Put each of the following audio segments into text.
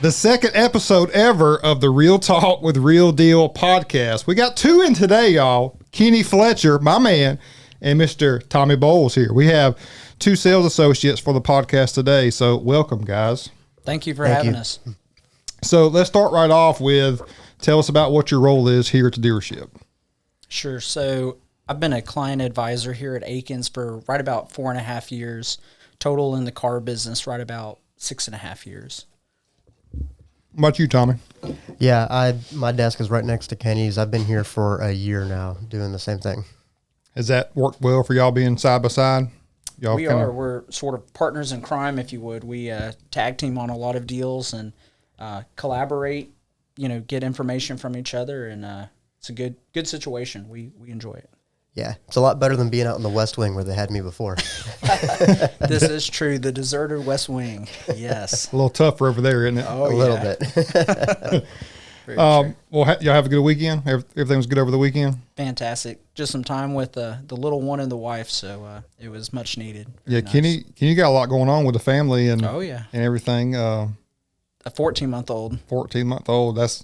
The second episode ever of the Real Talk with Real Deal podcast. We got two in today, y'all. Kenny Fletcher, my man, and Mr. Tommy Bowles here. We have two sales associates for the podcast today, so welcome, guys. Thank you for having us. So let's start right off with, tell us about what your role is here at the dealership. Sure. So I've been a client advisor here at Akins for right about 4.5 years. Total in the car business, right about 6.5 years. What about you, Tommy? Yeah, my desk is right next to Kenny's. I've been here for a year now doing the same thing. Has that worked well for y'all being side by side? We're sort of partners in crime, if you would. We tag team on a lot of deals and collaborate, get information from each other, and it's a good situation. We enjoy it. Yeah, it's a lot better than being out in the West Wing where they had me before. This is true. The deserted West Wing. Yes. A little tougher over there, isn't it? Oh, a little bit. Well, y'all have a good weekend? Everything was good over the weekend? Fantastic. Just some time with the little one and the wife, so it was much needed. Very nice. Kenny got a lot going on with the family and and everything. A 14-month-old. 14-month-old. That's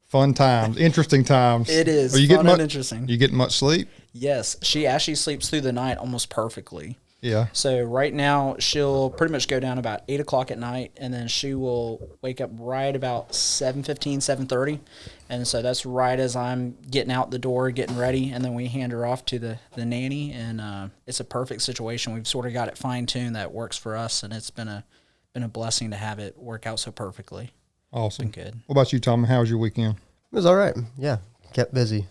fun times, interesting times. It is fun and interesting. You getting much sleep? Yes, she actually sleeps through the night almost perfectly. Yeah. So right now she'll pretty much go down about 8 o'clock at night, and then she will wake up right about 7:15, 7:30, and so that's right as I'm getting out the door, getting ready, and then we hand her off to the nanny, and it's a perfect situation. We've sort of got it fine tuned that works for us, and it's been a blessing to have it work out so perfectly. Awesome. It's been good. What about you, Tom? How was your weekend? It was all right. Yeah, kept busy.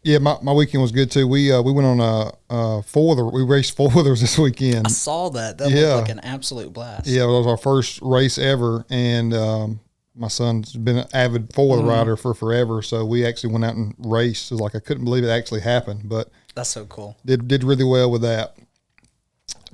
Yeah, my weekend was good too. We went on a four-wheeler. We raced four-wheelers this weekend. I saw that. That looked like an absolute blast. Yeah, it was our first race ever, and my son's been an avid four-wheeler rider for forever, so we actually went out and raced. It was like I couldn't believe it actually happened, but that's so cool. Did really well with that.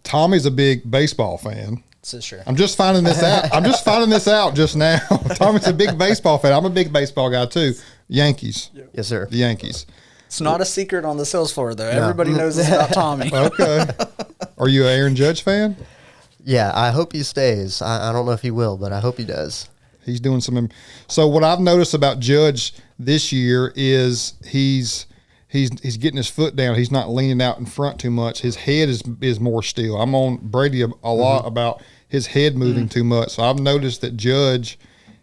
Tommy's a big baseball fan. So sure. I'm just finding this out just now. Tommy's a big baseball fan. I'm a big baseball guy too. Yankees. Yep. Yes, sir. The Yankees. It's not a secret on the sales floor, though. Everybody knows it's about Tommy. Okay. Are you an Aaron Judge fan? Yeah, I hope he stays. I don't know if he will, but I hope he does. He's doing some. So what I've noticed about Judge this year is he's getting his foot down. He's not leaning out in front too much. His head is more still. I'm on Brady a lot about his head moving too much. So I've noticed that Judge,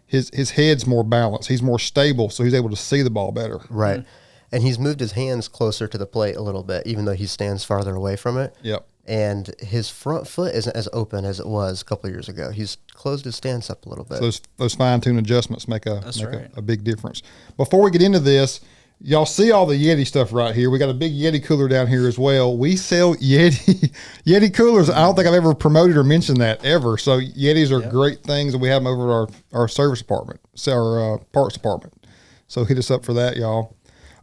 his head's more balanced. He's more stable, so he's able to see the ball better. Right. Mm-hmm. And he's moved his hands closer to the plate a little bit, even though he stands farther away from it. Yep. And his front foot isn't as open as it was a couple of years ago. He's closed his stance up a little bit. So those fine-tune adjustments make a big difference. Before we get into this, y'all see all the Yeti stuff right here. We got a big Yeti cooler down here as well. We sell Yeti coolers. I don't think I've ever promoted or mentioned that ever. So Yetis are great things, and we have them over at our service department, our parts department. So hit us up for that, y'all.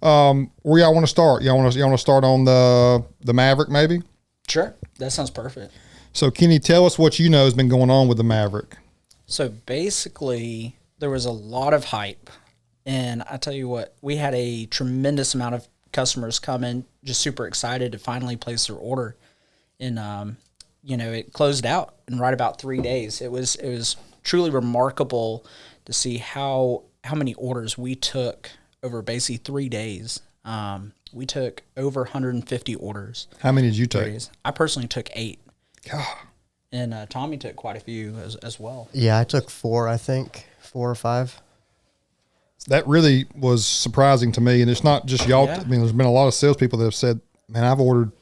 Where y'all want to start? Y'all want to start on the Maverick, maybe? Sure, that sounds perfect. So Kenny, tell us what you know has been going on with the Maverick. So basically, there was a lot of hype, and I tell you what, we had a tremendous amount of customers come in, just super excited to finally place their order, and it closed out in right about 3 days. It was truly remarkable to see how many orders we took over basically 3 days. We took over 150 orders. How many did you take? I personally took 8. God. And Tommy took quite a few as well. Yeah, I took 4, I think, 4 or 5. That really was surprising to me. And it's not just y'all. Yeah. I mean, there's been a lot of salespeople that have said, man, I've ordered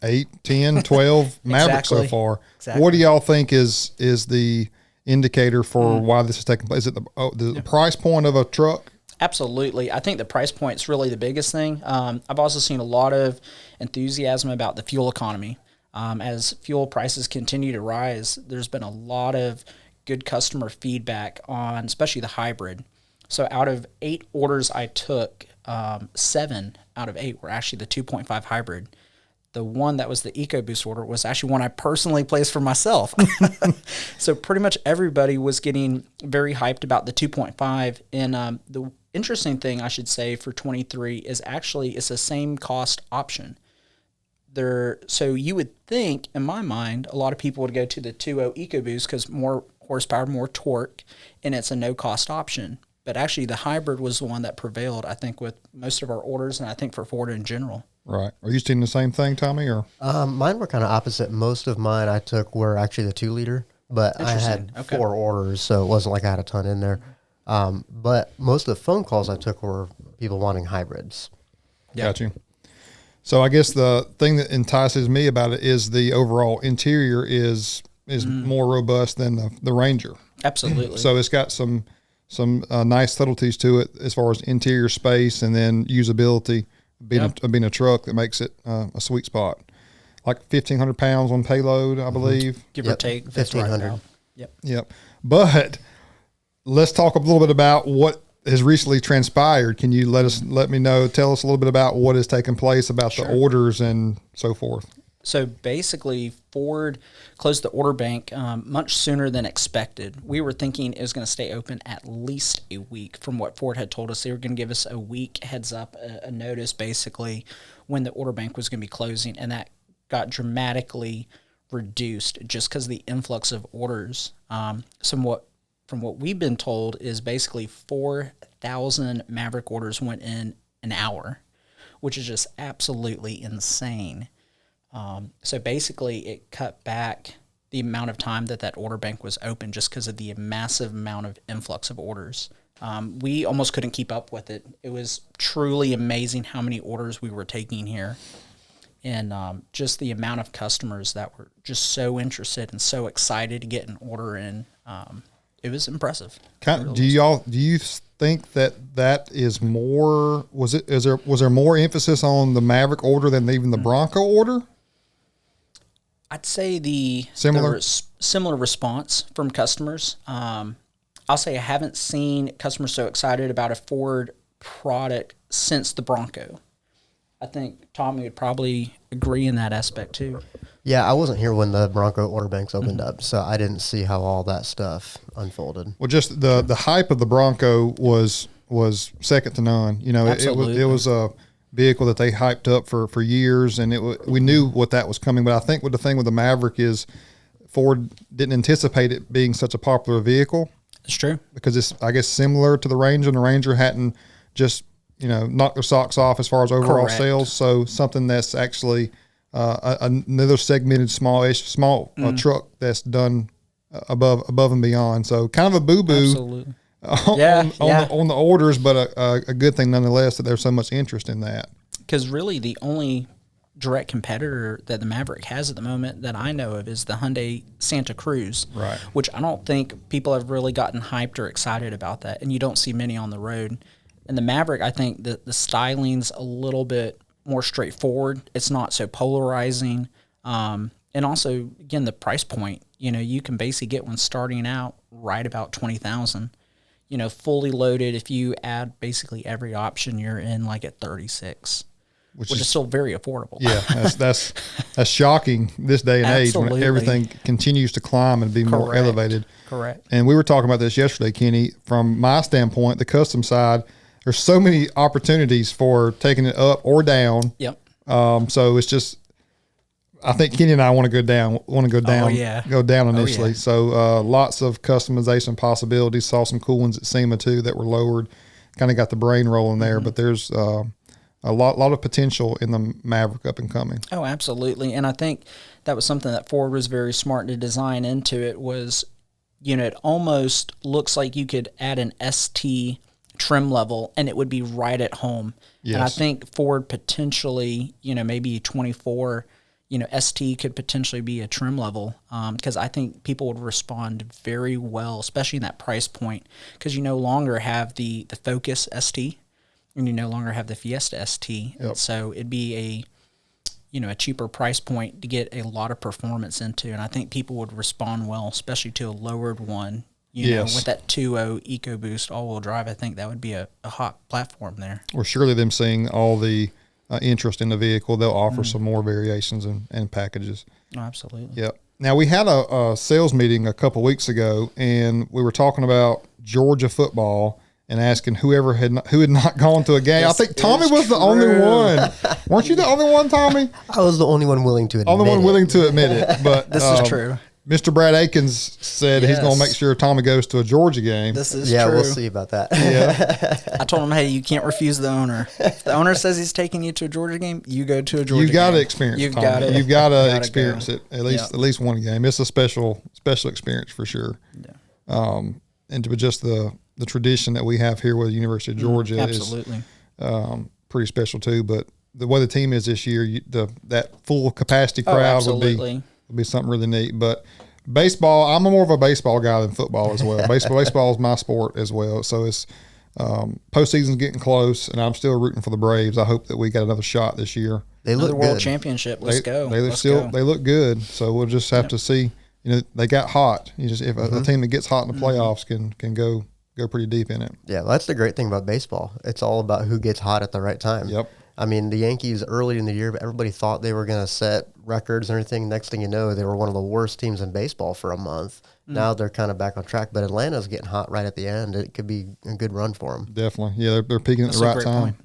8, 10, 12 Mavericks so far. Exactly. What do y'all think is the indicator for why this is taking place? Is it the price point of a truck? Absolutely. I think the price point is really the biggest thing. I've also seen a lot of enthusiasm about the fuel economy. As fuel prices continue to rise, there's been a lot of good customer feedback on especially the hybrid. So out of 8 orders I took, 7 out of 8 were actually the 2.5 hybrid. The one that was the EcoBoost order was actually one I personally placed for myself. So pretty much everybody was getting very hyped about the 2.5. And the interesting thing I should say for 23 is actually it's the same cost option. So you would think, in my mind, a lot of people would go to the 2.0 EcoBoost because more horsepower, more torque, and it's a no-cost option. But actually, the hybrid was the one that prevailed, I think, with most of our orders, and I think for Ford in general. Right. Are you seeing the same thing, Tommy? Or mine were kind of opposite. Most of mine I took were actually the 2-liter, but I had 4 orders, so it wasn't like I had a ton in there. But most of the phone calls I took were people wanting hybrids. Got you. So I guess the thing that entices me about it is the overall interior is more robust than the Ranger. Absolutely. So it's got some nice subtleties to it as far as interior space and then usability. Being a truck that makes it a sweet spot. Like 1,500 pounds on payload, I believe. Give or take 1,500. Yep. But let's talk a little bit about what has recently transpired. Can you tell us a little bit about what has taken place, about the orders and so forth? So basically, Ford closed the order bank much sooner than expected. We were thinking it was going to stay open at least a week. From what Ford had told us, they were going to give us a week heads up, a notice basically, when the order bank was going to be closing, and that got dramatically reduced just because of the influx of orders. From what we've been told is basically 4,000 Maverick orders went in an hour, which is just absolutely insane. So basically it cut back the amount of time that order bank was open just because of the massive amount of influx of orders. We almost couldn't keep up with it. It was truly amazing how many orders we were taking here. And just the amount of customers that were just so interested and so excited to get an order in. It was impressive. Do you think that is more? Was there more emphasis on the Maverick order than even the Bronco order? I'd say the similar response from customers. I'll say I haven't seen customers so excited about a Ford product since the Bronco. I think Tommy would probably agree in that aspect too. Yeah, I wasn't here when the Bronco order banks opened up, so I didn't see how all that stuff unfolded. Well, just the hype of the Bronco was second to none. You know, it was a vehicle that they hyped up for years, and we knew what that was coming. But I think the thing with the Maverick is Ford didn't anticipate it being such a popular vehicle. It's true. Because it's, I guess, similar to the Ranger, and the Ranger hadn't just, knocked their socks off as far as overall sales. So something that's actually another segmented small truck that's done above and beyond. So kind of a boo-boo on the orders, but a good thing nonetheless that there's so much interest in that. Because really the only direct competitor that the Maverick has at the moment that I know of is the Hyundai Santa Cruz, right? Which I don't think people have really gotten hyped or excited about that, and you don't see many on the road. And the Maverick, I think the styling's a little bit more straightforward. It's not so polarizing. And also, again, the price point, you can basically get one starting out right about $20,000. Fully loaded, if you add basically every option, you're in like at 36, which is still very affordable. Yeah, that's shocking this day and age when everything continues to climb and be more elevated. Correct. And we were talking about this yesterday, Kenny. From my standpoint, the custom side, there's so many opportunities for taking it up or down. Yep. So it's just, I think Kenny and I want to go down. Go down initially. Yeah. So lots of customization possibilities. Saw some cool ones at SEMA too that were lowered. Kind of got the brain rolling there, but there's a lot of potential in the Maverick up and coming. Oh, absolutely. And I think that was something that Ford was very smart to design into it was, it almost looks like you could add an ST trim level and it would be right at home. Yes. And I think Ford potentially, maybe 24, ST could potentially be a trim level because I think people would respond very well, especially in that price point, because you no longer have the Focus ST and you no longer have the Fiesta ST. Yep. So it'd be a cheaper price point to get a lot of performance into, and I think people would respond well, especially to a lowered one. With that 2.0 EcoBoost all-wheel drive, I think that would be a hot platform there. Well, surely them seeing all the interest in the vehicle, they'll offer some more variations and packages. Oh, absolutely. Yep. Now, we had a sales meeting a couple weeks ago, and we were talking about Georgia football and asking who had not gone to a game. I think Tommy was the only one. Weren't you the only one, Tommy? I was the only one willing to admit it. But this is true. Mr. Brad Akins said he's going to make sure Tommy goes to a Georgia game. This is true. we'll see about that. Yeah. I told him, hey, you can't refuse the owner. If the owner says he's taking you to a Georgia game, you go to a Georgia game. You've got to experience it, Tommy. You've got to experience it at least one game. It's a special experience for sure. Yeah. And with just the tradition that we have here with the University of Georgia is pretty special too. But the way the team is this year, that full capacity crowd would be something really neat. But baseball, I'm more of a baseball guy than football as well. Baseball is my sport as well. So it's postseason's getting close, and I'm still rooting for the Braves. I hope that we got another shot this year. They look world good. championship. Let's go. They look good. So we'll just have to see. They got hot. If a team that gets hot in the playoffs can go pretty deep in it. Yeah, that's the great thing about baseball. It's all about who gets hot at the right time. Yep. I mean, the Yankees early in the year, everybody thought they were going to set records and everything. Next thing you know, they were one of the worst teams in baseball for a month. Now they're kind of back on track, but Atlanta's getting hot right at the end. It could be a good run for them. Definitely. Yeah, they're peaking at the right time. Point.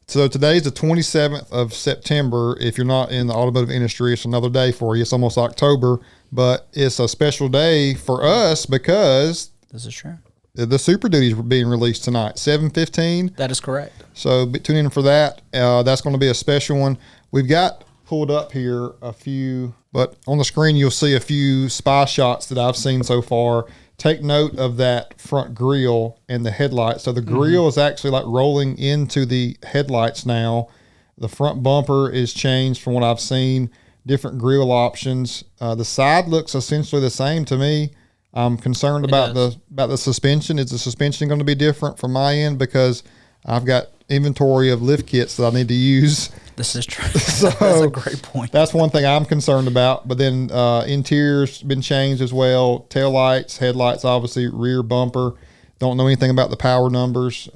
So today's the 27th of September. If you're not in the automotive industry, it's another day for you. It's almost October, but it's a special day for us because this is true. The Super Duty is being released tonight, 7:15. That is correct. So tune in for that. That's going to be a special one. We've got pulled up here a few, but on the screen you'll see a few spy shots that I've seen so far. Take note of that front grille and the headlights. So the grille is actually like rolling into the headlights now. The front bumper is changed from what I've seen. Different grille options. The side looks essentially the same to me. I'm concerned about the suspension. Is the suspension going to be different from my end because I've got inventory of lift kits that I need to use? This is true. So that's a great point. That's one thing I'm concerned about. But then interior's been changed as well. Tail lights, headlights, obviously, rear bumper. Don't know anything about the power numbers.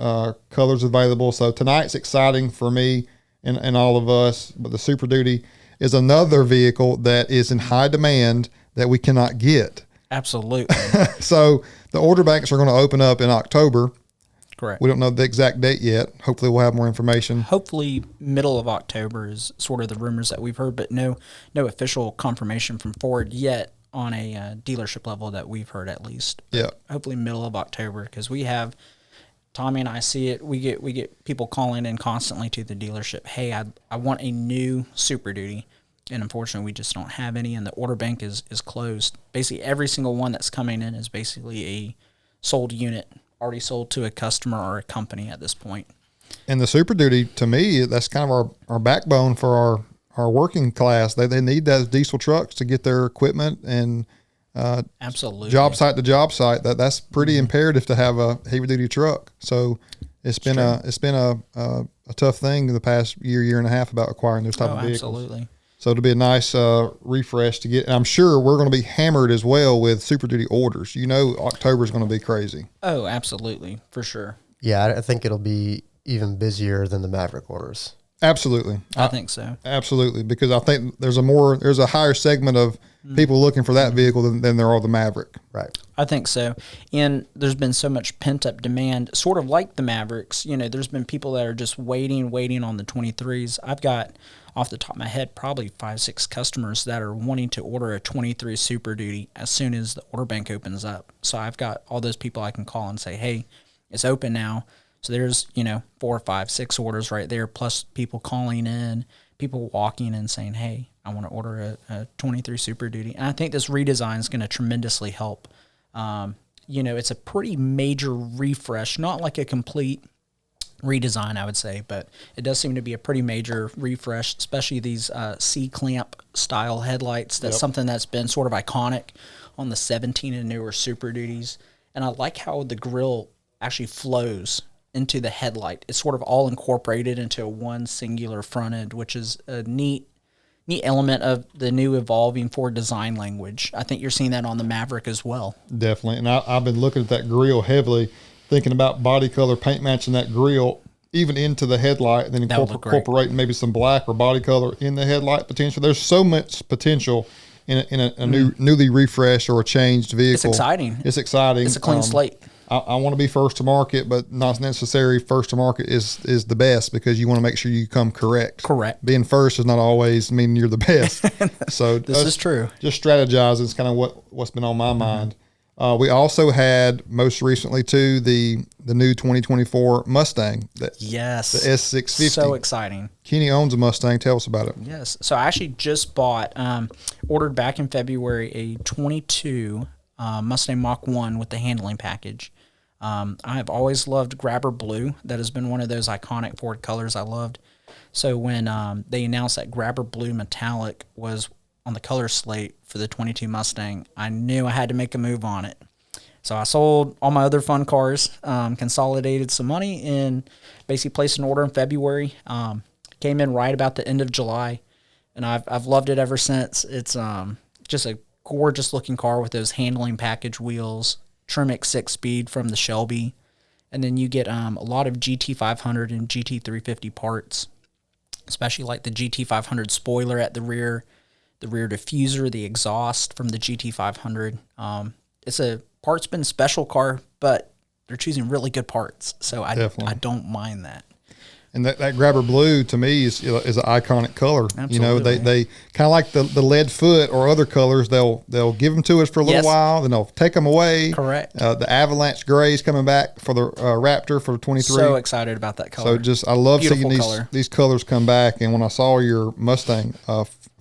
Colors available. So tonight's exciting for me and all of us. But the Super Duty is another vehicle that is in high demand that we cannot get. Absolutely. So the order banks are going to open up in October. Correct. We don't know the exact date yet. Hopefully we'll have more information. Hopefully middle of October is sort of the rumors that we've heard, but no official confirmation from Ford yet on a dealership level that we've heard at least. Yeah. Hopefully middle of October because we have Tommy and I see it. We get people calling in constantly to the dealership. Hey, I want a new Super Duty. And unfortunately, we just don't have any, and the order bank is closed. Basically, every single one that's coming in is basically a sold unit, already sold to a customer or a company at this point. And the Super Duty, to me, that's kind of our backbone for our working class. They need those diesel trucks to get their equipment and absolutely job site to job site. That's pretty imperative to have a heavy duty truck. So it's been a tough thing in the past year and a half about acquiring those type of vehicles. Absolutely. So it'll be a nice refresh to get. And I'm sure we're going to be hammered as well with Super Duty orders. October is going to be crazy. Oh, absolutely. For sure. Yeah, I think it'll be even busier than the Maverick orders. Absolutely. I think so. Absolutely. Because I think there's a higher segment of people looking for that vehicle than there are the Maverick. Right. I think so. And there's been so much pent-up demand, sort of like the Mavericks. There's been people that are just waiting on the 23s. I've got, off the top of my head, probably 5-6 customers that are wanting to order a 23 Super Duty as soon as the order bank opens up. So I've got all those people I can call and say, hey, it's open now. So there's, 4, 5, 6 orders right there, plus people calling in, people walking and saying, hey, I want to order a 23 Super Duty. And I think this redesign is going to tremendously help. It's a pretty major refresh, not like a complete redesign, I would say, but it does seem to be a pretty major refresh, especially these C-clamp style headlights. That's something that's been sort of iconic on the 17 and newer Super Duties. And I like how the grille actually flows into the headlight. It's sort of all incorporated into one singular front end, which is a neat element of the new evolving Ford design language. I think you're seeing that on the Maverick as well. Definitely. And I've been looking at that grille heavily, thinking about body color, paint matching that grille even into the headlight, and then incorporating maybe some black or body color in the headlight potential. There's so much potential in a newly refreshed or a changed vehicle. It's exciting. It's exciting. It's a clean slate. I want to be first to market, but not necessarily first to market is the best, because you want to make sure you come correct. Correct. Being first does not always mean you're the best. So this is true. Just strategizing is kind of what's been on my mind. We also had most recently too the new 2024 Mustang. Yes. The S650. So exciting. Kenny owns a Mustang. Tell us about it. Yes. So I actually just ordered back in February a 22 Mustang Mach 1 with the handling package. I have always loved Grabber Blue. That has been one of those iconic Ford colors I loved. So when they announced that Grabber Blue Metallic was on the color slate for the 22 Mustang, I knew I had to make a move on it. So I sold all my other fun cars, consolidated some money, and basically placed an order in February. Came in right about the end of July, and I've loved it ever since. It's just a gorgeous looking car with those handling package wheels, Tremec 6-speed from the Shelby, and then you get a lot of GT500 and GT350 parts, especially like the GT500 spoiler at the rear diffuser, the exhaust from the GT500. It's a parts-bin special car, but they're choosing really good parts, so I don't mind that. And that Grabber Blue to me is an iconic color. Absolutely. You know, they kind of like the lead foot or other colors. They'll give them to us for a little while, then they'll take them away. Correct. The Avalanche Gray is coming back for the Raptor for 23. So excited about that color. So I love Beautiful seeing these colors come back. And when I saw your Mustang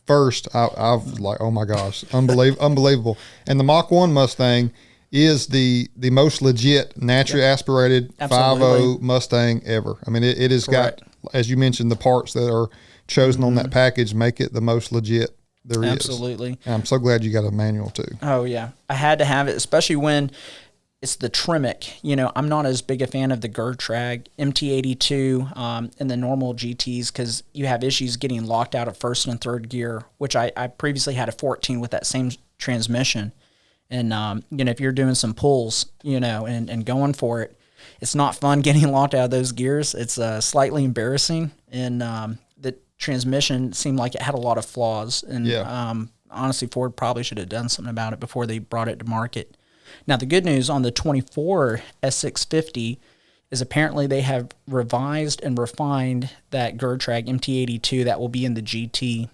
first, I was like, oh my gosh, unbelievable. And the Mach 1 Mustang is the most legit naturally aspirated 5.0 Mustang ever. I mean, it has got, as you mentioned, the parts that are chosen on that package make it the most legit there is. Absolutely. And I'm so glad you got a manual too. Oh yeah, I had to have it, especially when it's the Tremec. You know, I'm not as big a fan of the Gertrag MT82 and the normal GTs, because you have issues getting locked out of first and third gear, which I previously had a 14 with that same transmission. And, you know, if you're doing some pulls, you know, and going for it, it's not fun getting locked out of those gears. It's slightly embarrassing. And the transmission seemed like it had a lot of flaws. And honestly, Ford probably should have done something about it before they brought it to market. Now, the good news on the 24 S650 is apparently they have revised and refined that Gertrag MT82 that will be in the GT.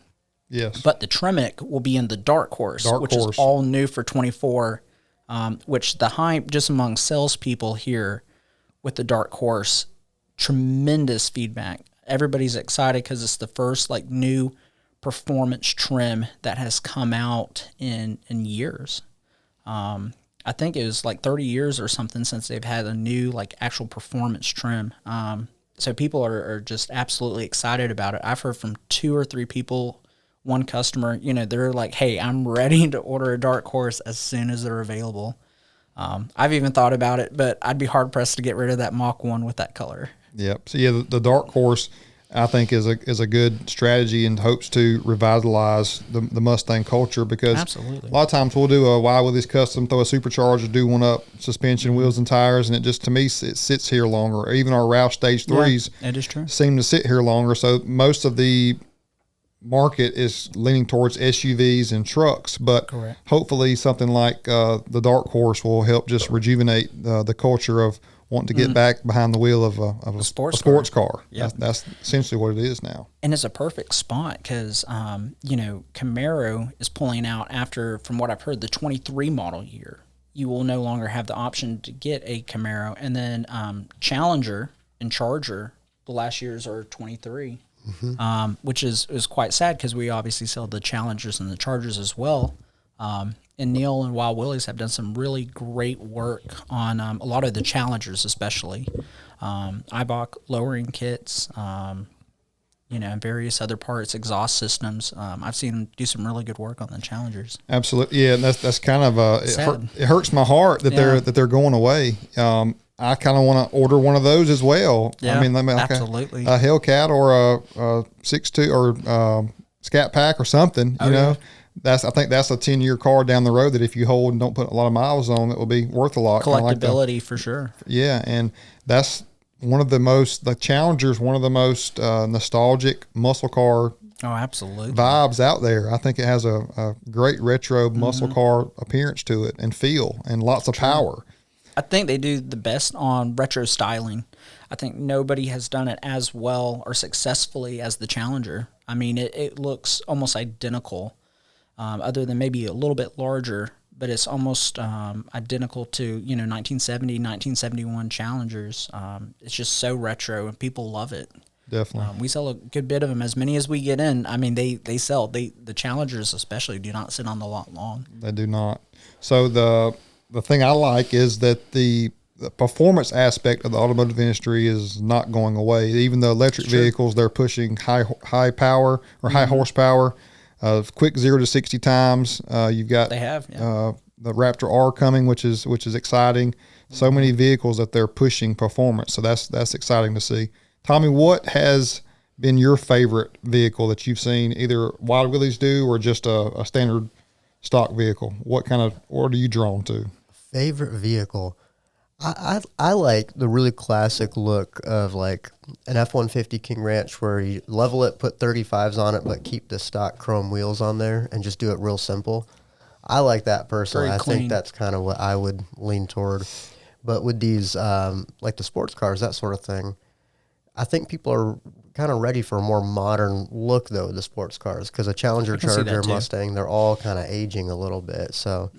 Yes. But the Tremec will be in the Dark Horse, is all new for 24, which the hype just among salespeople here with the Dark Horse, tremendous feedback. Everybody's excited because it's the first like new performance trim that has come out in years. I think it was like 30 years or something since they've had a new like actual performance trim. So people are just absolutely excited about it. I've heard from 2 or 3 people. One customer, you know, they're like, hey, I'm ready to order a Dark Horse as soon as they're available. I've even thought about it, but I'd be hard-pressed to get rid of that Mach 1 with that color. Yep. So, yeah, the Dark Horse, I think, is a good strategy and hopes to revitalize the Mustang culture, because absolutely, a lot of times we'll do a Willies custom, throw a supercharger, do one up, suspension, wheels, and tires, and it just, to me, it sits here longer. Even our Roush Stage 3s it is true. Seem to sit here longer. So most of the market is leaning towards SUVs and trucks, but hopefully something like the Dark Horse will help just rejuvenate the culture of wanting to get back behind the wheel of a sports car. Yep. That's essentially what it is now. And it's a perfect spot because, you know, Camaro is pulling out after, from what I've heard, the 23 model year. You will no longer have the option to get a Camaro. And then Challenger and Charger, the last years are 23. Which is quite sad because we obviously sell the Challengers and the Chargers as well. And Neal and Willies have done some really great work on a lot of the Challengers, especially IBOC lowering kits, you know, and various other parts, exhaust systems. I've seen them do some really good work on the Challengers. Absolutely, yeah. And that's kind of it hurts my heart that they're going away. I kind of want to order one of those as well. Yeah, I mean, like absolutely. A Hellcat or a 6.2 or Scat Pack or something. You know, I think that's a 10-year car down the road that if you hold and don't put a lot of miles on, it will be worth a lot. Collectability for sure. Yeah, and that's one of the most, the Challenger's one of the most nostalgic muscle car absolutely vibes out there. I think it has a great retro muscle car appearance to it and feel and lots of power. I think they do the best on retro styling. I think nobody has done it as well or successfully as the Challenger. I mean, it looks almost identical, other than maybe a little bit larger, but it's almost identical to, 1970, 1971 Challengers. It's just so retro, and people love it. Definitely. We sell a good bit of them. As many as we get in, I mean, they sell. The Challengers especially do not sit on the lot long. They do not. So the thing I like is that the performance aspect of the automotive industry is not going away. Even the electric vehicles, they're pushing high power or high horsepower, quick 0 to 60 times. You've got the Raptor R coming, which is exciting. So many vehicles that they're pushing performance. So that's exciting to see. Tommy, what has been your favorite vehicle that you've seen either Wild Willies do or just a standard stock vehicle? What are you drawn to? Favorite vehicle? I like the really classic look of like an F-150 King Ranch where you level it, put 35s on it, but keep the stock chrome wheels on there and just do it real simple. I like that personally. I think that's kind of what I would lean toward. But with these, like the sports cars, that sort of thing, I think people are kind of ready for a more modern look, though, the sports cars, because a Challenger, Charger, Mustang, they're all kind of aging a little bit. So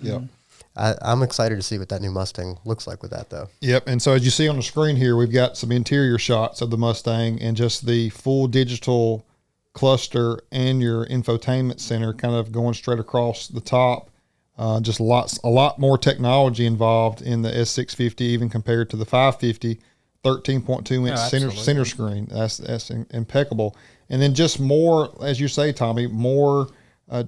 I'm excited to see what that new Mustang looks like with that, though. Yep. And so as you see on the screen here, we've got some interior shots of the Mustang and just the full digital cluster and your infotainment center kind of going straight across the top. Just a lot more technology involved in the S650, even compared to the 550. 13.2 inch center screen. That's impeccable. And then just more, as you say, Tommy, more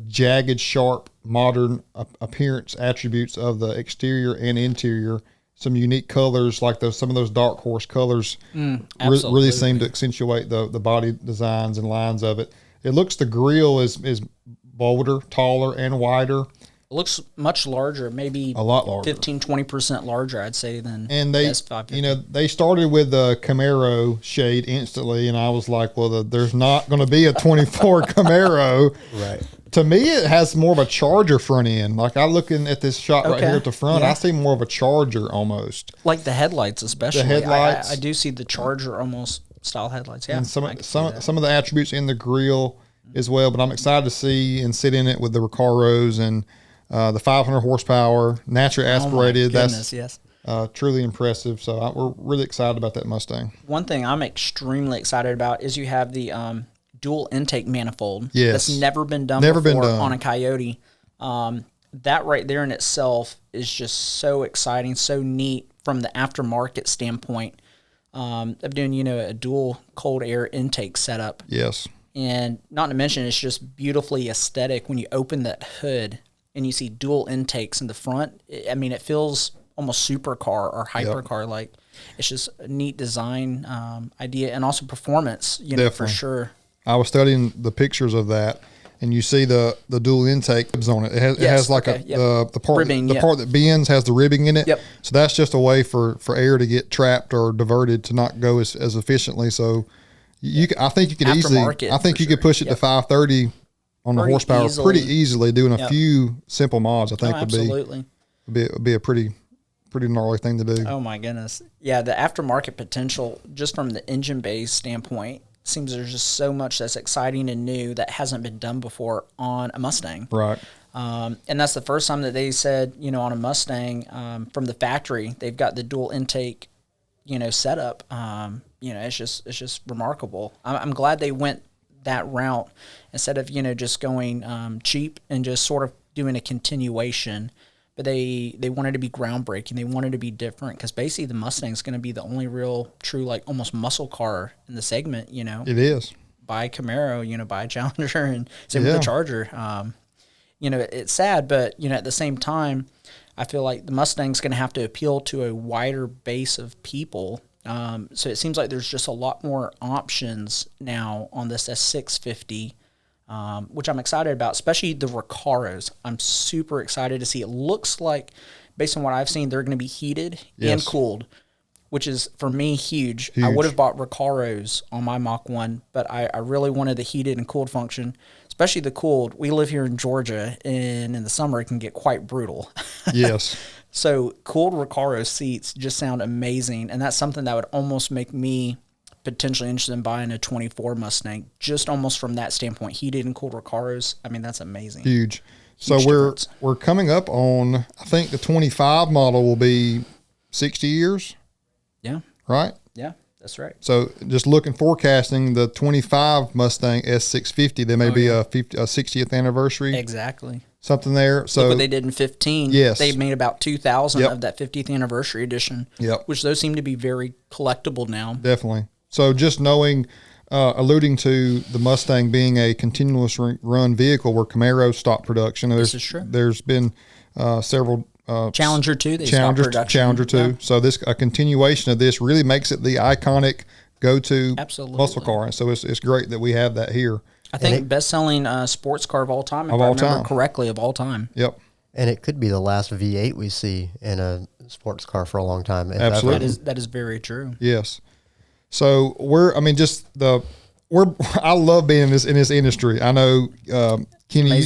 jagged, sharp, modern appearance attributes of the exterior and interior. Some unique colors, like some of those dark horse colors, really seem to accentuate the body designs and lines of it. It looks the grille is bolder, taller, and wider. It looks much larger, maybe a lot larger, 15-20% larger, I'd say, than S550. They started with the Camaro shade instantly, and I was like, well, there's not going to be a 24 Camaro. Right. To me, it has more of a Charger front end. Like, I'm looking at this shot right here at the front, I see more of a Charger almost. Like the headlights, especially. The headlights. I do see the Charger almost style headlights. Yeah. And some of the attributes in the grille as well. But I'm excited to see and sit in it with the Recaros and the 500 horsepower, naturally aspirated. Oh my goodness, yes. Truly impressive. So we're really excited about that Mustang. One thing I'm extremely excited about is you have the dual intake manifold. Yes. That's never been done before on a Coyote. That right there in itself is just so exciting, so neat from the aftermarket standpoint of doing, a dual cold air intake setup. Yes. And not to mention, it's just beautifully aesthetic when you open that hood and you see dual intakes in the front. I mean, it feels almost supercar or hypercar like. It's just a neat design idea, and also performance, for sure. I was studying the pictures of that, and you see the dual intake on it. It has like the part ribbing, part that bends has the ribbing in it. Yep. So that's just a way for air to get trapped or diverted to not go as efficiently. So I think you could push it to 530 on the horsepower pretty easily, doing a few simple mods. I think would be a pretty gnarly thing to do. Oh my goodness. Yeah, the aftermarket potential just from the engine bay standpoint seems there's just so much that's exciting and new that hasn't been done before on a Mustang. Right. And that's the first time that they said, on a Mustang from the factory, they've got the dual intake, setup. It's just remarkable. I'm glad they went that route instead of, just going cheap and just sort of doing a continuation. But they wanted to be groundbreaking. They wanted to be different because basically the Mustang's going to be the only real true, like almost muscle car in the segment, It is. By Camaro, by Challenger, and same with the Charger. It's sad, but, at the same time, I feel like the Mustang's going to have to appeal to a wider base of people. So it seems like there's just a lot more options now on this S650, which I'm excited about, especially the Recaros. I'm super excited to see. It looks like, based on what I've seen, they're going to be heated and cooled, which is, for me, huge. I would have bought Recaros on my Mach 1, but I really wanted the heated and cooled function, especially the cooled. We live here in Georgia, and in the summer it can get quite brutal. Yes. So cooled Recaro seats just sound amazing, and that's something that would almost make me potentially interested in buying a 24 Mustang, just almost from that standpoint. Heated and cooled Recaros, I mean, that's amazing. Huge. So we're coming up on, I think the 25 model will be 60 years. Yeah. Right? Yeah, that's right. So just forecasting the 25 Mustang S650, there may be a 60th anniversary. Exactly. Something there. So look what they did in 15. Yes. They made about 2,000 of that 50th anniversary edition. Yep. Which those seem to be very collectible now. Definitely. So just knowing, alluding to the Mustang being a continuous run vehicle where Camaro stopped production. This is true. There's been several. Challenger 2, they stopped production. Challenger 2. Yeah. So a continuation of this really makes it the iconic go-to muscle car. And so it's great that we have that here. I think best-selling sports car of all time, if I remember correctly, of all time. Yep. And it could be the last V8 we see in a sports car for a long time. Absolutely. That is very true. Yes. So I love being in this industry. I know, Kenny,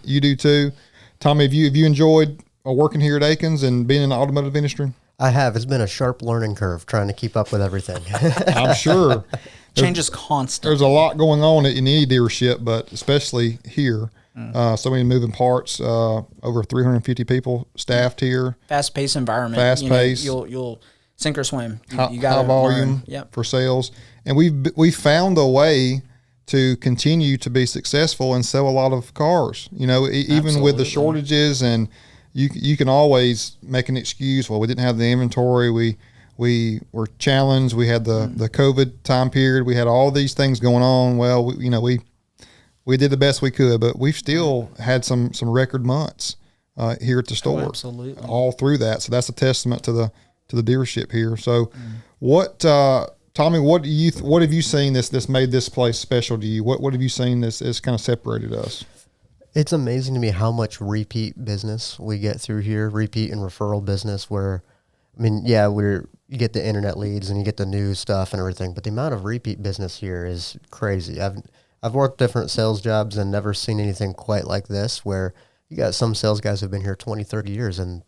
you do too. Tommy, have you enjoyed working here at Akins and being in the automotive industry? I have. It's been a sharp learning curve trying to keep up with everything. I'm sure. Changes constant. There's a lot going on in any dealership, but especially here. So many moving parts, over 350 people staffed here. Fast-paced environment. Fast-paced. You'll sink or swim. You got high volume for sales. And we found a way to continue to be successful and sell a lot of cars. Even with the shortages, and you can always make an excuse. Well, we didn't have the inventory. We were challenged. We had the COVID time period. We had all these things going on. Well, we did the best we could, but we've still had some record months here at the store. Oh, absolutely. All through that. So that's a testament to the dealership here. So what, Tommy, what have you seen this made this place special to you? What have you seen this kind of separated us? It's amazing to me how much repeat business we get through here, repeat and referral business where, you get the internet leads and you get the news stuff and everything, but the amount of repeat business here is crazy. I've worked different sales jobs and never seen anything quite like this, where you got some sales guys who've been here 20, 30 years and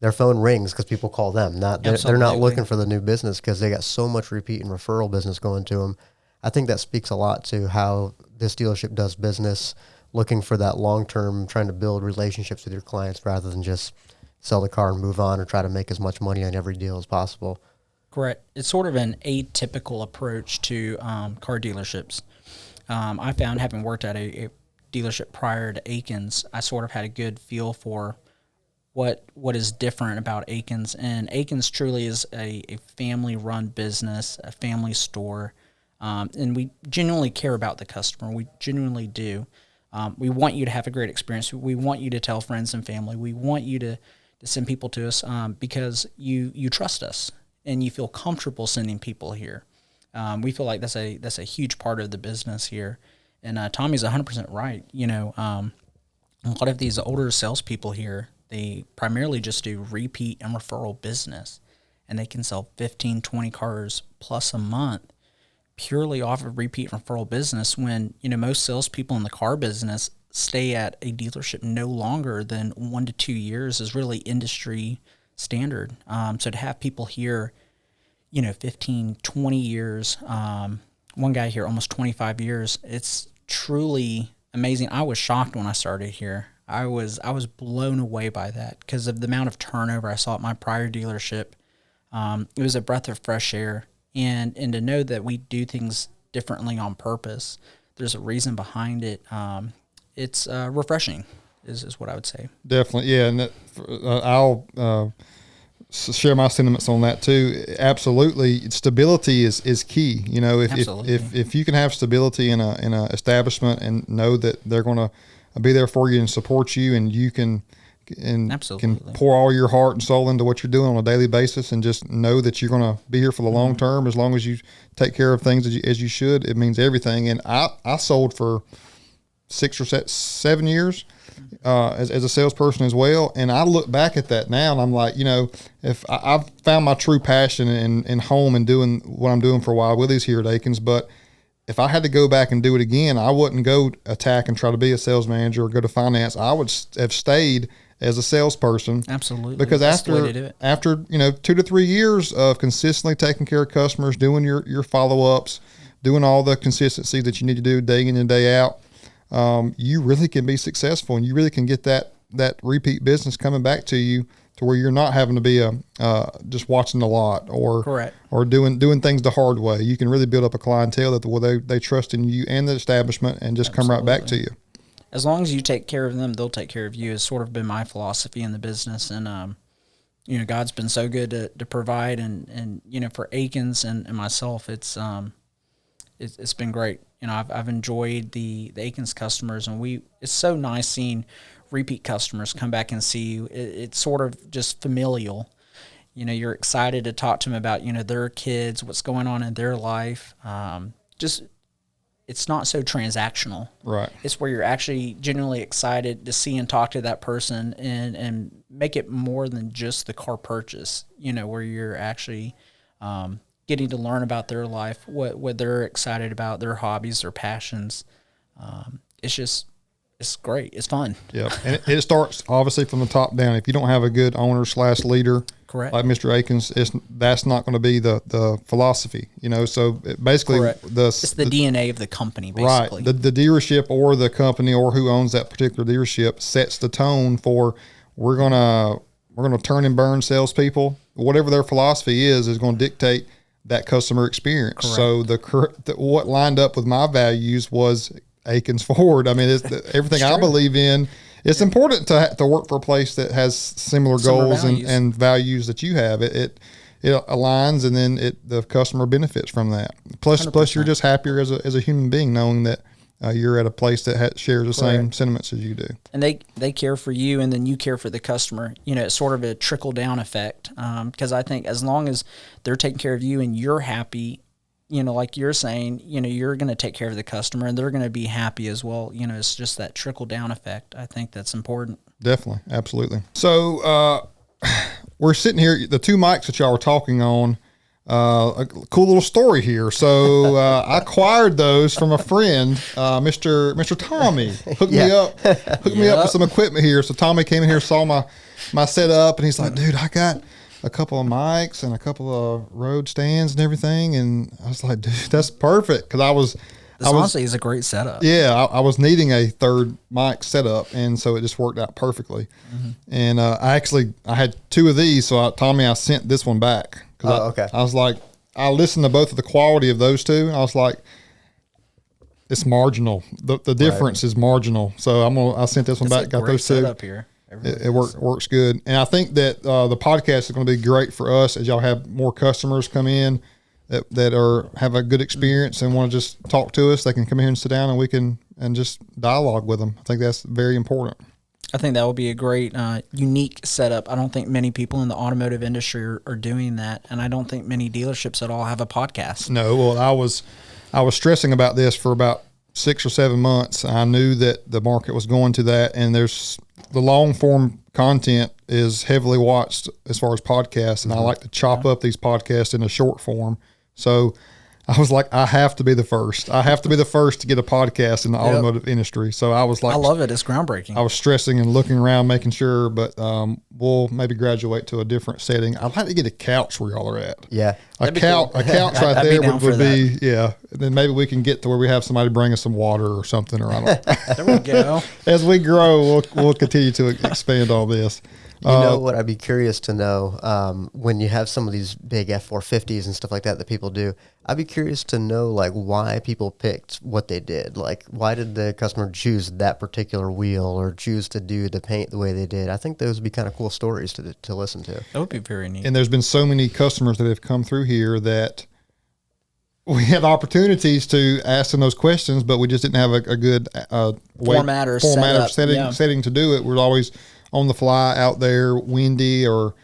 their phone rings because people call them. They're not looking for the new business because they got so much repeat and referral business going to them. I think that speaks a lot to how this dealership does business, looking for that long-term, trying to build relationships with your clients rather than just sell the car and move on or try to make as much money on every deal as possible. Correct. It's sort of an atypical approach to car dealerships. I found, having worked at a dealership prior to Akins, I sort of had a good feel for what is different about Akins. And Akins truly is a family-run business, a family store, and we genuinely care about the customer. We genuinely do. We want you to have a great experience. We want you to tell friends and family. We want you to send people to us because you trust us and you feel comfortable sending people here. We feel like that's a huge part of the business here. And Tommy's 100% right. A lot of these older salespeople here, they primarily just do repeat and referral business, and they can sell 15, 20 cars plus a month purely off of repeat and referral business when, most salespeople in the car business stay at a dealership no longer than 1 to 2 years is really industry standard. So to have people here, 15, 20 years, one guy here almost 25 years, it's truly amazing. I was shocked when I started here. I was blown away by that because of the amount of turnover I saw at my prior dealership. It was a breath of fresh air, and to know that we do things differently on purpose, there's a reason behind it. It's refreshing, is what I would say. Definitely, yeah, and I'll share my sentiments on that too. Absolutely, stability is key. If you can have stability in a establishment and know that they're going to be there for you and support you, and you can pour all your heart and soul into what you're doing on a daily basis, and just know that you're going to be here for the long term as long as you take care of things as you should. It means everything. And I sold for 6 or 7 years as a salesperson as well, and I look back at that now and I'm like, if I've found my true passion in home and doing what I'm doing for a while, Willies here at Akins, but if I had to go back and do it again, I wouldn't go attack and try to be a sales manager or go to finance. I would have stayed as a salesperson. Absolutely. Because after 2 to 3 years of consistently taking care of customers, doing your follow-ups, doing all the consistency that you need to do day in and day out, you really can be successful, and you really can get that repeat business coming back to you, to where you're not having to be just watching a lot or doing things the hard way. You can really build up a clientele that they trust in you and the establishment, and just come right back to you. As long as you take care of them, they'll take care of you, has sort of been my philosophy in the business. And, God's been so good to provide, and for Akins and myself, it's been great. I've enjoyed the Akins customers, and it's so nice seeing repeat customers come back and see you. It's sort of just familial. You're excited to talk to them about, their kids, what's going on in their life. It's not so transactional. Right. It's where you're actually genuinely excited to see and talk to that person, and make it more than just the car purchase, where you're actually getting to learn about their life, what they're excited about, their hobbies, their passions. It's great. It's fun. Yeah. And it starts obviously from the top down. If you don't have a good owner/leader, correct, like Mr. Akins, that's not going to be the philosophy, So basically, correct. It's the DNA of the company, basically. Right. The dealership or the company or who owns that particular dealership sets the tone for, we're gonna turn and burn salespeople. Whatever their philosophy is going to dictate that customer experience. Correct. So what lined up with my values was Akins Ford. I mean, everything I believe in. It's important to work for a place that has similar goals and values that you have. It aligns, and then the customer benefits from that. Plus 100%. You're just happier as a human being, knowing that you're at a place that shares the same sentiments as you do. And they care for you, and then you care for the customer. It's sort of a trickle down effect. Because I think as long as they're taking care of you and you're happy, like you're saying, you're going to take care of the customer, and they're going to be happy as well. It's just that trickle down effect. I think that's important. Definitely. Absolutely. So, we're sitting here, the two mics that y'all were talking on, a cool little story here. So, I acquired those from a friend, Mr. Tommy, hooked me up with some equipment here. So Tommy came in here, saw my setup, and he's like, dude, I got a couple of mics and a couple of road stands and everything. And I was like, dude, that's perfect. Cause honestly is a great setup. Yeah. I was needing a third mic setup. And so it just worked out perfectly. Mm-hmm. And, I had two of these. So Tommy, I sent this one back. Okay. I was like, I listened to both of the quality of those two. And I was like, it's marginal. The difference is marginal. So I sent this one back. Got those two. Setup here. It works good. And I think that the podcast is going to be great for us as y'all have more customers come in that have a good experience and want to just talk to us. They can come here and sit down, and we can just dialogue with them. I think that's very important. I think that will be a great, unique setup. I don't think many people in the automotive industry are doing that, and I don't think many dealerships at all have a podcast. No, well, I was stressing about this for about 6 or 7 months. I knew that the market was going to that, and the long form content is heavily watched as far as podcasts, and I like to chop up these podcasts into short form. So I was like, I have to be the first. I have to be the first to get a podcast in the automotive industry. So I was like, I love it. It's groundbreaking. I was stressing and looking around, making sure, but we'll maybe graduate to a different setting. I'd like to get a couch where y'all are at. Yeah. A couch right there would be, yeah. And then maybe we can get to where we have somebody bring us some water or something, or I don't know. There we go. As we grow, we'll continue to expand all this. You know what? I'd be curious to know when you have some of these big F450s and stuff like that people do. I'd be curious to know why people picked what they did. Why did the customer choose that particular wheel or choose to do the paint the way they did? I think those would be kind of cool stories to listen to. That would be very neat. And there's been so many customers that have come through here that we had opportunities to ask them those questions, but we just didn't have a good setting to do it. We're always on the fly out there, windy or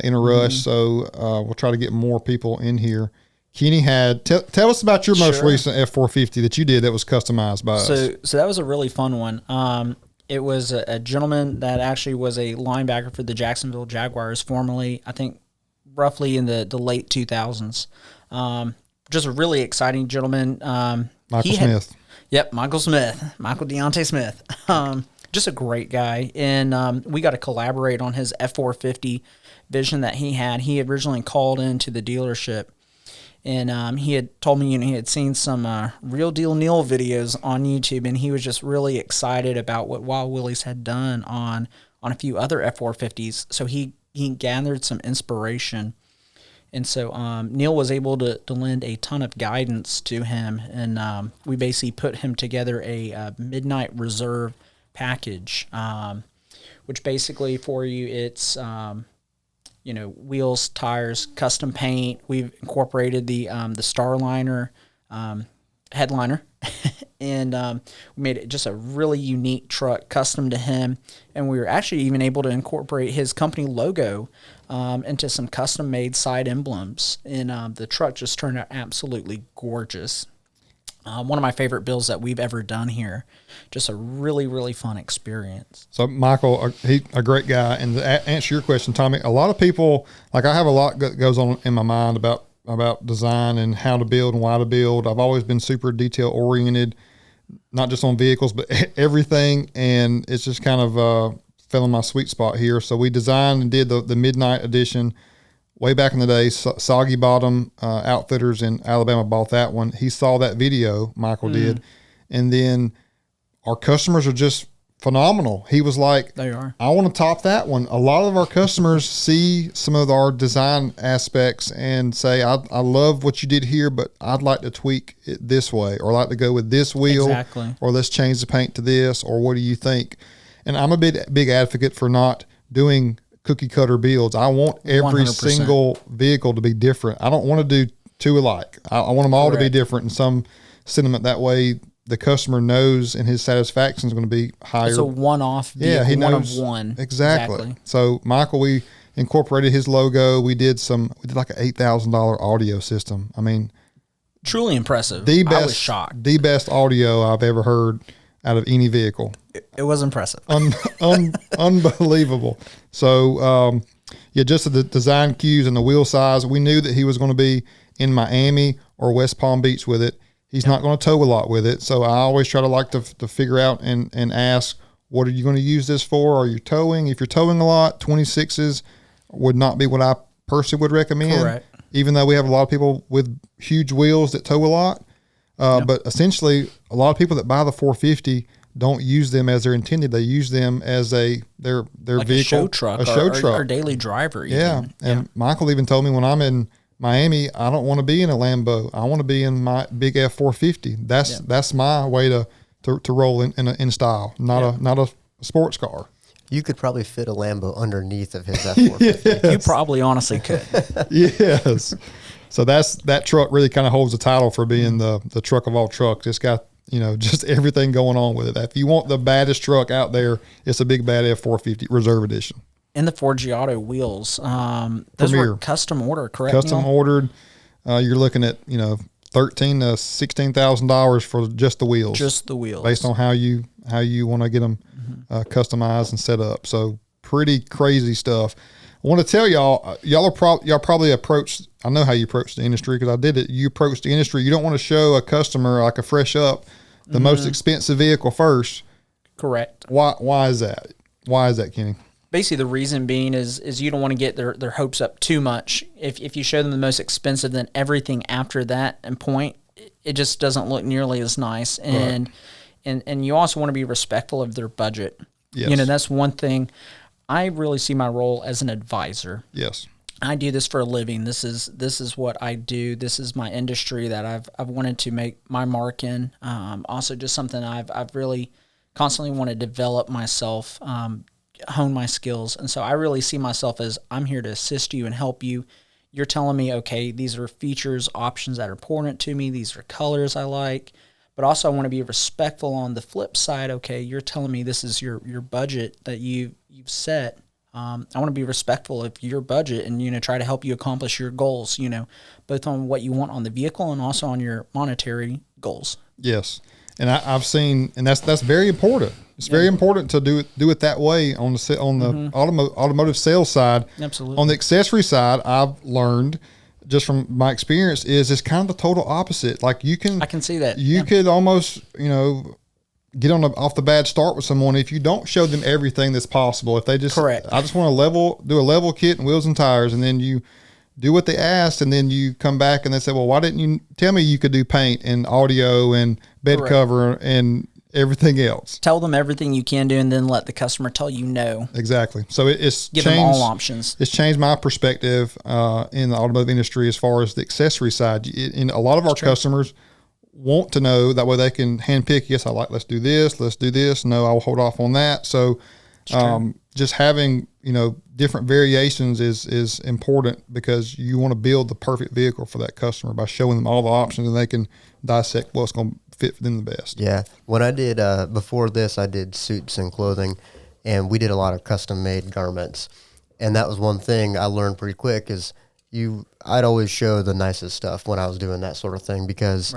in a rush. So we'll try to get more people in here. Kenny tell us about your most recent F450 that you did that was customized by us. So that was a really fun one. It was a gentleman that actually was a linebacker for the Jacksonville Jaguars, formerly, I think, roughly in the late 2000s. Just a really exciting gentleman. Michael Smith. Yep, Michael Smith. Michael Deontay Smith. just a great guy. And we got to collaborate on his F450 vision that he had. He originally called into the dealership, and he had told me, he had seen some Real Deal Neal videos on YouTube, and he was just really excited about what Wild Willies had done on a few other F450s. So he gathered some inspiration. And so Neal was able to lend a ton of guidance to him, and we basically put him together a midnight reserve package, which basically for you, it's wheels, tires, custom paint. We've incorporated the Starliner headliner, and we made it just a really unique truck, custom to him. And we were actually even able to incorporate his company logo into some custom-made side emblems. And the truck just turned out absolutely gorgeous. One of my favorite builds that we've ever done here. Just a really, really fun experience. So, Michael, he's a great guy. And to answer your question, Tommy, a lot of people, like I have a lot that goes on in my mind about design and how to build and why to build. I've always been super detail-oriented, not just on vehicles, but everything. And it's just kind of fell in my sweet spot here. So we designed and did the Midnight Edition way back in the day. Soggy Bottom Outfitters in Alabama bought that one. He saw that video, Michael did. And then our customers are just phenomenal. He was like, they are. I want to top that one. A lot of our customers see some of our design aspects and say, I love what you did here, but I'd like to tweak it this way, or I'd like to go with this wheel, exactly, or let's change the paint to this, or what do you think? And I'm a big advocate for not doing cookie cutter builds. I want every 100%. Single vehicle to be different. I don't want to do two alike. I want them all to be different in some sentiment. That way the customer knows and his satisfaction is going to be higher. It's a one-off vehicle, he knows. One of one. Exactly. So Michael, we incorporated his logo. We did like an $8,000 audio system. I mean, truly impressive. I was shocked. The best audio I've ever heard out of any vehicle. It was impressive. Unbelievable. So, just the design cues and the wheel size, we knew that he was going to be in Miami or West Palm Beach with it. He's not going to tow a lot with it. So I always try to figure out and ask, what are you going to use this for? Are you towing? If you're towing a lot, 26s would not be what I personally would recommend. Correct. Even though we have a lot of people with huge wheels that tow a lot. But essentially, a lot of people that buy the 450 don't use them as they're intended. They use them as their like vehicle, a show truck, or daily driver. Even. Yeah, and Michael even told me when I'm in Miami, I don't want to be in a Lambo. I want to be in my big F450. That's my way to roll in style, not a sports car. You could probably fit a Lambo underneath of his F450. Yes. You probably honestly could. Yes. So that truck really kind of holds the title for being the truck of all trucks. It's got, just everything going on with it. If you want the baddest truck out there, it's a big bad F450 Reserve Edition. And the Forgiato wheels, those were custom order, correct? Custom ordered. You're looking at $13,000 to $16,000 for just the wheels. Just the wheels, based on how you want to get them customized and set up. So pretty crazy stuff. I want to tell y'all probably approached. I know how you approach the industry because I did it. You approach the industry. You don't want to show a customer like a fresh up the most expensive vehicle first. Correct. Why is that? Why is that, Kenny? Basically, the reason being is you don't want to get their hopes up too much. If you show them the most expensive, then everything after that and point, it just doesn't look nearly as nice. And and you also want to be respectful of their budget. Yes. That's one thing. I really see my role as an advisor. Yes. I do this for a living. This is what I do. This is my industry that I've wanted to make my mark in. Also, just something I've really constantly want to develop myself, hone my skills. And so I really see myself as I'm here to assist you and help you. You're telling me, okay, these are features, options that are important to me. These are colors I like. But also I want to be respectful on the flip side. Okay, you're telling me this is your budget that you've set. I want to be respectful of your budget and, try to help you accomplish your goals, both on what you want on the vehicle and also on your monetary goals. Yes. And I've seen, and that's very important. It's very important to do it that way on the automotive sales side. Absolutely. On the accessory side, I've learned just from my experience is it's kind of the total opposite. Like I can see that. You could almost, get on off the bad start with someone if you don't show them everything that's possible. If they just, correct, I just want to do a level kit and wheels and tires, and then you do what they asked, and then you come back and they say, well, why didn't you tell me you could do paint and audio and bed correct. Cover and everything else? Tell them everything you can do, and then let the customer tell you no. Exactly. So it's give them all options. It's changed my perspective in the automotive industry as far as the accessory side. In a lot of our customers want to know, that way they can handpick. Yes, let's do this. No, I'll hold off on that. So just having different variations is important, because you want to build the perfect vehicle for that customer by showing them all the options, and they can dissect what's going to fit for them the best. Yeah. When I did, before this, I did suits and clothing, and we did a lot of custom made garments. And that was one thing I learned pretty quick is I'd always show the nicest stuff when I was doing that sort of thing, because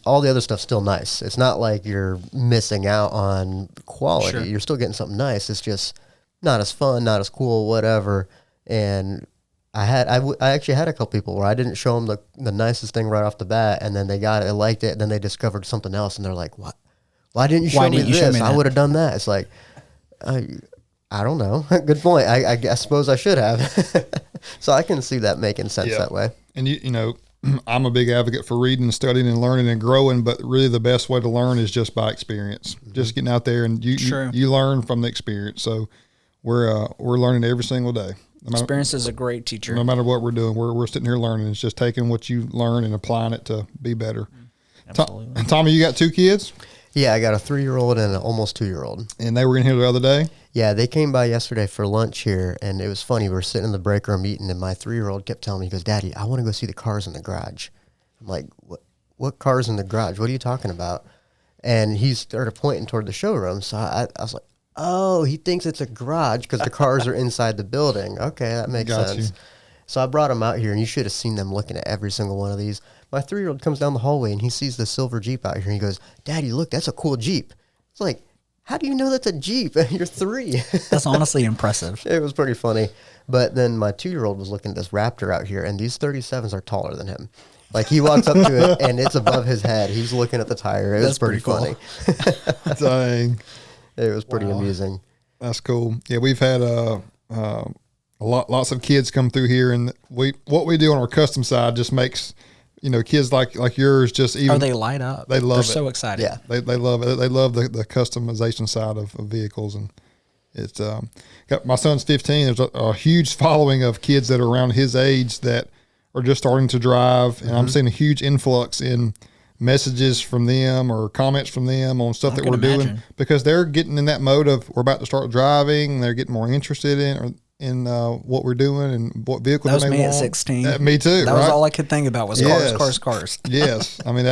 all the other stuff's still nice. It's not like you're missing out on quality. Sure. You're still getting something nice. It's just not as fun, not as cool, whatever. And I actually had a couple people where I didn't show them the nicest thing right off the bat, and then they got it, liked it, and then they discovered something else, and they're like, "What? Why didn't you show me this? I would have done that." It's like, I don't know. Good point. I suppose I should have. So I can see that making sense that way. And I'm a big advocate for reading and studying and learning and growing, but really the best way to learn is just by experience. Mm-hmm. Just getting out there, and you learn from the experience. So we're learning every single day. Experience is a great teacher. No matter what we're doing, we're sitting here learning. It's just taking what you learn and applying it to be better. Absolutely. Tommy, you got 2 kids? Yeah, I got a 3-year-old and an almost 2-year-old. And they were in here the other day? Yeah, they came by yesterday for lunch here, and it was funny. We were sitting in the break room eating, and my 3-year-old kept telling me, he goes, "Daddy, I want to go see the cars in the garage." I'm like, what cars in the garage? What are you talking about? And he started pointing toward the showroom, so I was like, oh, he thinks it's a garage because the cars are inside the building. Okay, that makes sense. So I brought him out here, and you should have seen them looking at every single one of these. My 3-year-old comes down the hallway, and he sees the silver Jeep out here, and he goes, "Daddy, look, that's a cool Jeep." It's like, how do you know that's a Jeep? You're 3. That's honestly impressive. It was pretty funny. But then my 2-year-old was looking at this Raptor out here, and these 37s are taller than him. Like, he walks up to it, and it's above his head. He's looking at the tire. It was pretty funny. Dang. It was pretty amusing. That's cool. Yeah, we've had lots of kids come through here, and what we do on our custom side just makes kids like yours just even. Oh, they light up. They love it. They're so excited. Yeah, they love it. They love the customization side of vehicles, and it's got my son's 15. There's a huge following of kids that are around his age that are just starting to drive, and I'm seeing a huge influx in messages from them or comments from them on stuff that we're doing, because they're getting in that mode of we're about to start driving. They're getting more interested in what we're doing and what vehicle they may want. That was me at 16. Me too. That was all I could think about was cars. Yes. I mean,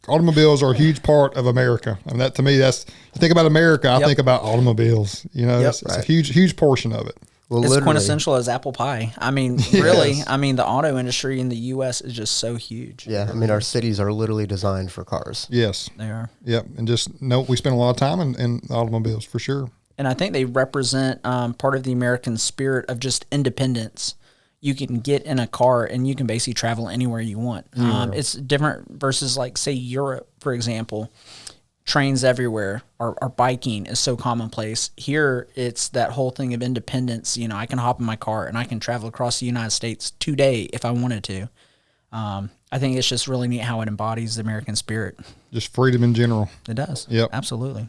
automobiles are a huge part of America. I mean, that to me, you think about America, I think about automobiles. It's a huge portion of it. Well, it's quintessential as apple pie. I mean, really, the auto industry in the U.S. is just so huge. Yeah, I mean, our cities are literally designed for cars. Yes. They are. Yep, and we spend a lot of time in automobiles, for sure. And I think they represent part of the American spirit of just independence. You can get in a car and you can basically travel anywhere you want. It's different versus, like, say, Europe, for example. Trains everywhere. Our biking is so commonplace. Here, it's that whole thing of independence. I can hop in my car and I can travel across the United States today if I wanted to. I think it's just really neat how it embodies the American spirit. Just freedom in general. It does. Yep. Absolutely.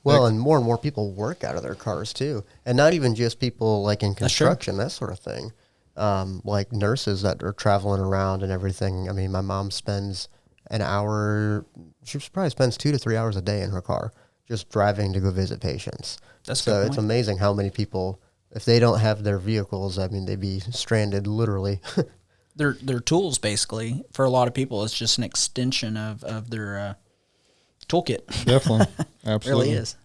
Well, and more people work out of their cars too. And not even just people like in construction, that sort of thing. Like nurses that are traveling around and everything. I mean, my mom spends an hour, she probably spends 2 to 3 hours a day in her car just driving to go visit patients. So it's amazing how many people, if they don't have their vehicles, I mean, they'd be stranded literally. They're tools, basically. For a lot of people, it's just an extension of their toolkit. Definitely. Absolutely. It really is.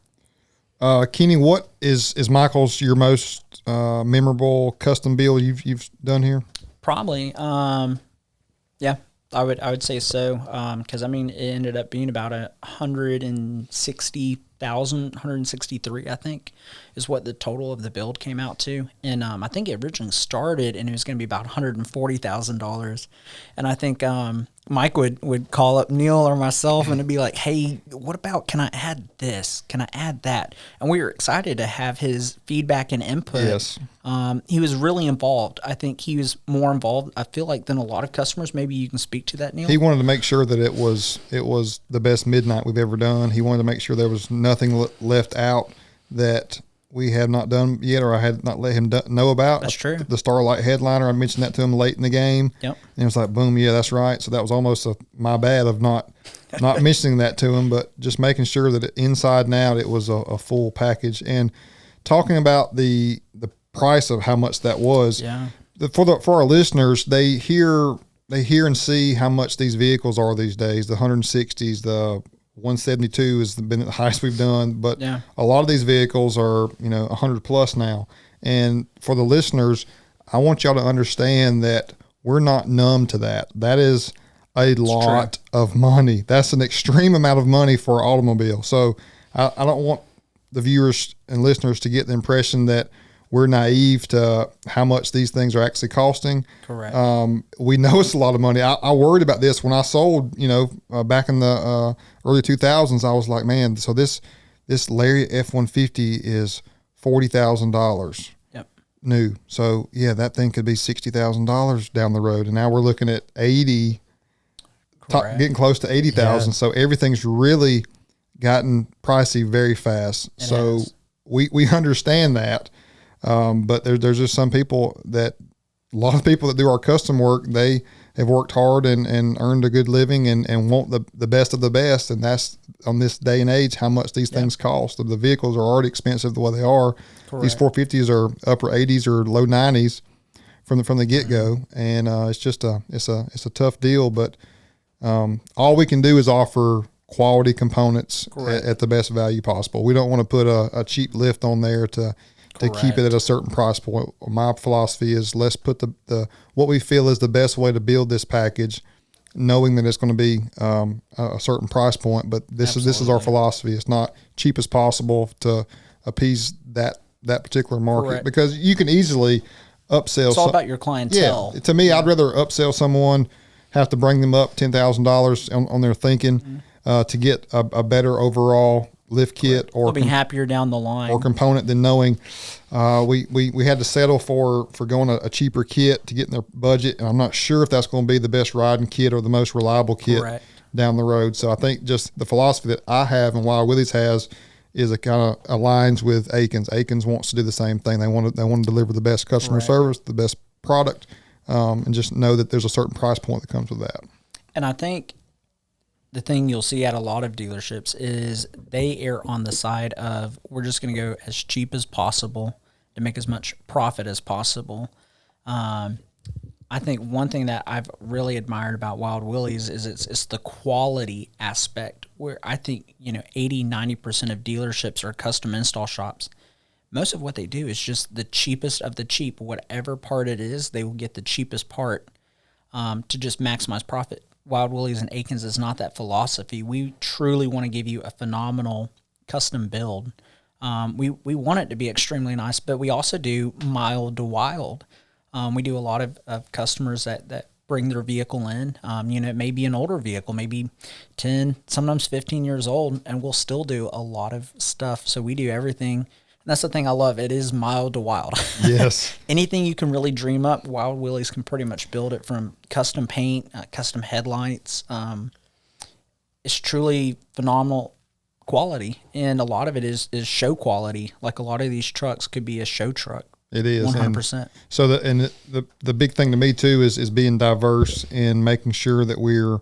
Kenny, what is Michael's your most memorable custom build you've done here? Probably. Yeah. I would say so, because it ended up being about 160 163, I think, is what the total of the build came out to. And I think it originally started and it was going to be about $140,000. And I think Mike would call up Neal or myself and it'd be like, hey, what about, can I add this? Can I add that? And we were excited to have his feedback and input. Yes. He was really involved. I think he was more involved, I feel like, than a lot of customers. Maybe you can speak to that, Neal. He wanted to make sure that it was the best midnight we've ever done. He wanted to make sure there was nothing left out that we have not done yet, or I had not let him know about. That's true. The Starlight headliner, I mentioned that to him late in the game. Yep. And it was like, boom, yeah, that's right. So that was almost my bad of not mentioning that to him, but just making sure that inside and out it was a full package. And talking about the price of how much that was. Yeah. For our listeners, they hear and see how much these vehicles are these days. The 160s, the 172 has been the highest we've done, but a lot of these vehicles are 100 plus now. And for the listeners, I want y'all to understand that we're not numb to that. That is a lot of money. That's an extreme amount of money for an automobile. So I don't want the viewers and listeners to get the impression that we're naive to how much these things are actually costing. Correct. We know it's a lot of money. I worried about this when I sold, back in the early 2000s. I was like, man, so this Lariat F-150 is $40,000 new. So yeah, that thing could be $60,000 down the road. And now we're looking at 80, getting close to 80,000. Yeah. So everything's really gotten pricey very fast. So we understand that. But there's just some people a lot of people that do our custom work, they have worked hard and earned a good living and want the best of the best. And that's on this day and age, how much these things cost. The vehicles are already expensive the way they are. Correct. These 450s are upper 80s or low 90s from the get go. And, it's just it's a tough deal, but, all we can do is offer quality components at the best value possible. We don't want to put a cheap lift on there to keep it at a certain price point. My philosophy is let's put the what we feel is the best way to build this package, knowing that it's going to be a certain price point. But this is our philosophy. It's not cheap as possible to appease that particular market because you can easily upsell. It's all about your clientele. Yeah, to me, I'd rather upsell someone, have to bring them up $10,000 on their thinking to get a better overall lift kit or be happier down the line or component than knowing we had to settle for going a cheaper kit to get in their budget, and I'm not sure if that's going to be the best riding kit or the most reliable kit down the road. So I think just the philosophy that I have and why Willies has is it kind of aligns with Akins. Akins wants to do the same thing. They want to deliver the best customer service, the best product, and just know that there's a certain price point that comes with that. And I think the thing you'll see at a lot of dealerships is they err on the side of we're just going to go as cheap as possible to make as much profit as possible. I think one thing that I've really admired about Wild Willies is it's the quality aspect where I think 80-90% of dealerships are custom install shops. Most of what they do is just the cheapest of the cheap. Whatever part it is, they will get the cheapest part to just maximize profit. Wild Willies and Akins is not that philosophy. We truly want to give you a phenomenal custom build. We want it to be extremely nice, but we also do mild to wild. We do a lot of customers that bring their vehicle in. It may be an older vehicle, maybe 10, sometimes 15 years old, and we'll still do a lot of stuff. So we do everything. And that's the thing I love. It is mild to wild. Yes. Anything you can really dream up, Wild Willies can pretty much build it, from custom paint, custom headlights. It's truly phenomenal quality, and a lot of it is show quality. Like a lot of these trucks could be a show truck. It is 100%. So the big thing to me too is being diverse and making sure that we're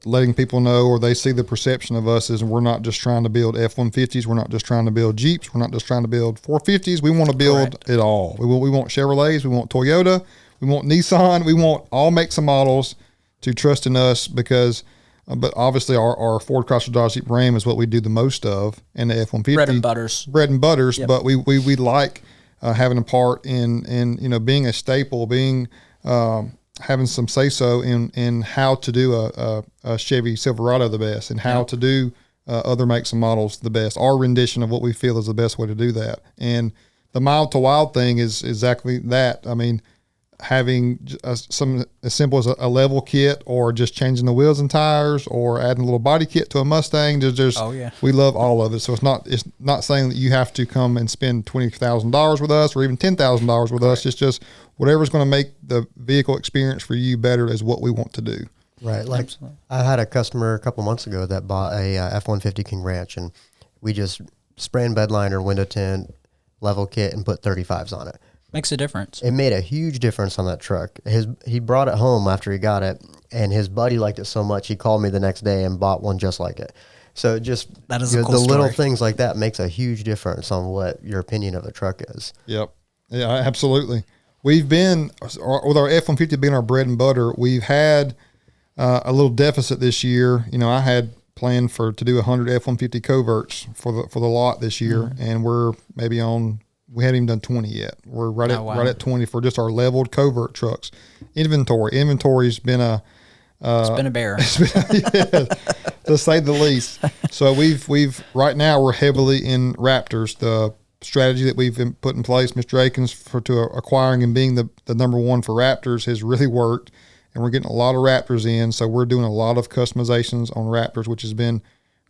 letting people know, or they see the perception of us as we're not just trying to build F-150s. We're not just trying to build Jeeps. We're not just trying to build 450s. We want to build it all. We want Chevrolets. We want Toyota. We want Nissan. We want all makes and models to trust in us because, but obviously our Ford, Chrysler, Dodge, Jeep, Ram is what we do the most of, and the F-150. Bread and butters. Yep. But we like having a part in being a staple, being having some say so in how to do a Chevy Silverado the best, and how to do other makes and models the best. Our rendition of what we feel is the best way to do that. And the mild to wild thing is exactly that. I mean, having some as simple as a level kit, or just changing the wheels and tires, or adding a little body kit to a Mustang. We love all of it. So it's not saying that you have to come and spend $20,000 with us or even $10,000 with us. It's just whatever's going to make the vehicle experience for you better is what we want to do. Right. Like Absolutely. I had a customer a couple months ago that bought a F-150 King Ranch, and we just spray and bed liner, window tint, level kit, and put 35s on it. Makes a difference. It made a huge difference on that truck. He brought it home after he got it, and his buddy liked it so much he called me the next day and bought one just like it. So just that is a cool the story. Little things like that makes a huge difference on what your opinion of the truck is. Yep. Yeah, absolutely. We've been, with our F-150 being our bread and butter, we've had a little deficit this year. You know, I had planned to do 100 F-150 coverts for the lot this year, and we're maybe on. We haven't even done 20 yet. We're right at 20 for just our leveled covert trucks. Inventory's been it's been a bear, to say the least. So we've right now we're heavily in Raptors. The strategy that we've put in place, Mr. Akins, to acquiring and being the number one for Raptors has really worked, and we're getting a lot of Raptors in. So we're doing a lot of customizations on Raptors, which has been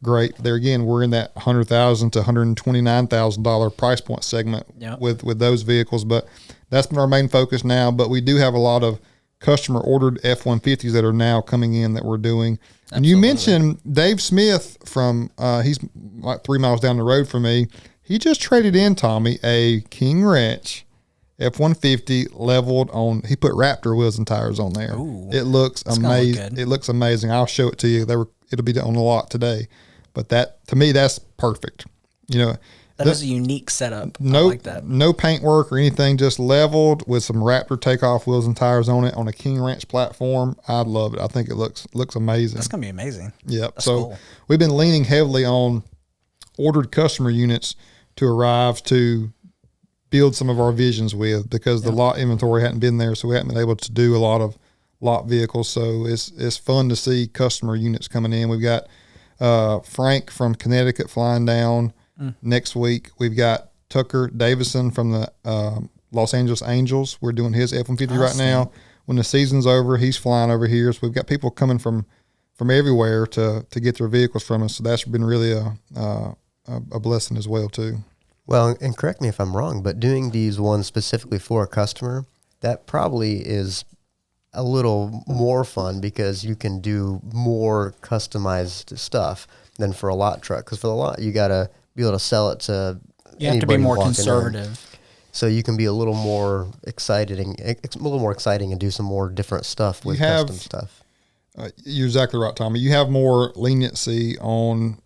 great. There again, we're in that $100,000 to $129,000 price point segment with those vehicles, but that's been our main focus now. But we do have a lot of customer ordered F-150s that are now coming in that we're doing. Absolutely. And you mentioned Dave Smith from he's like 3 miles down the road from me. He just traded in, Tommy, a King Ranch F-150 leveled on. He put Raptor wheels and tires on there. Ooh, it looks amazing. It looks amazing. I'll show it to you. It'll be on the lot today. But that, to me, that's perfect. You know, that is a unique setup. I like that. No paint work or anything, just leveled with some Raptor takeoff wheels and tires on it on a King Ranch platform. I love it. I think it looks amazing. That's gonna be amazing. Yep. So cool. We've been leaning heavily on ordered customer units to arrive to build some of our visions with, because the lot inventory hadn't been there, so we hadn't been able to do a lot of lot vehicles. So it's fun to see customer units coming in. We've got Frank from Connecticut flying down next week. We've got Tucker Davison from the Los Angeles Angels. We're doing his F-150 right now. When the season's over, he's flying over here. So we've got people coming from everywhere to get their vehicles from us. So that's been really a blessing as well too. Well, and correct me if I'm wrong, but doing these ones specifically for a customer, that probably is a little more fun because you can do more customized stuff than for a lot truck. Because for the lot, you got to be able to sell it to you have to be more conservative. So you can be a little more exciting and do some more different stuff with custom stuff. You're exactly right, Tommy. You have more leniency on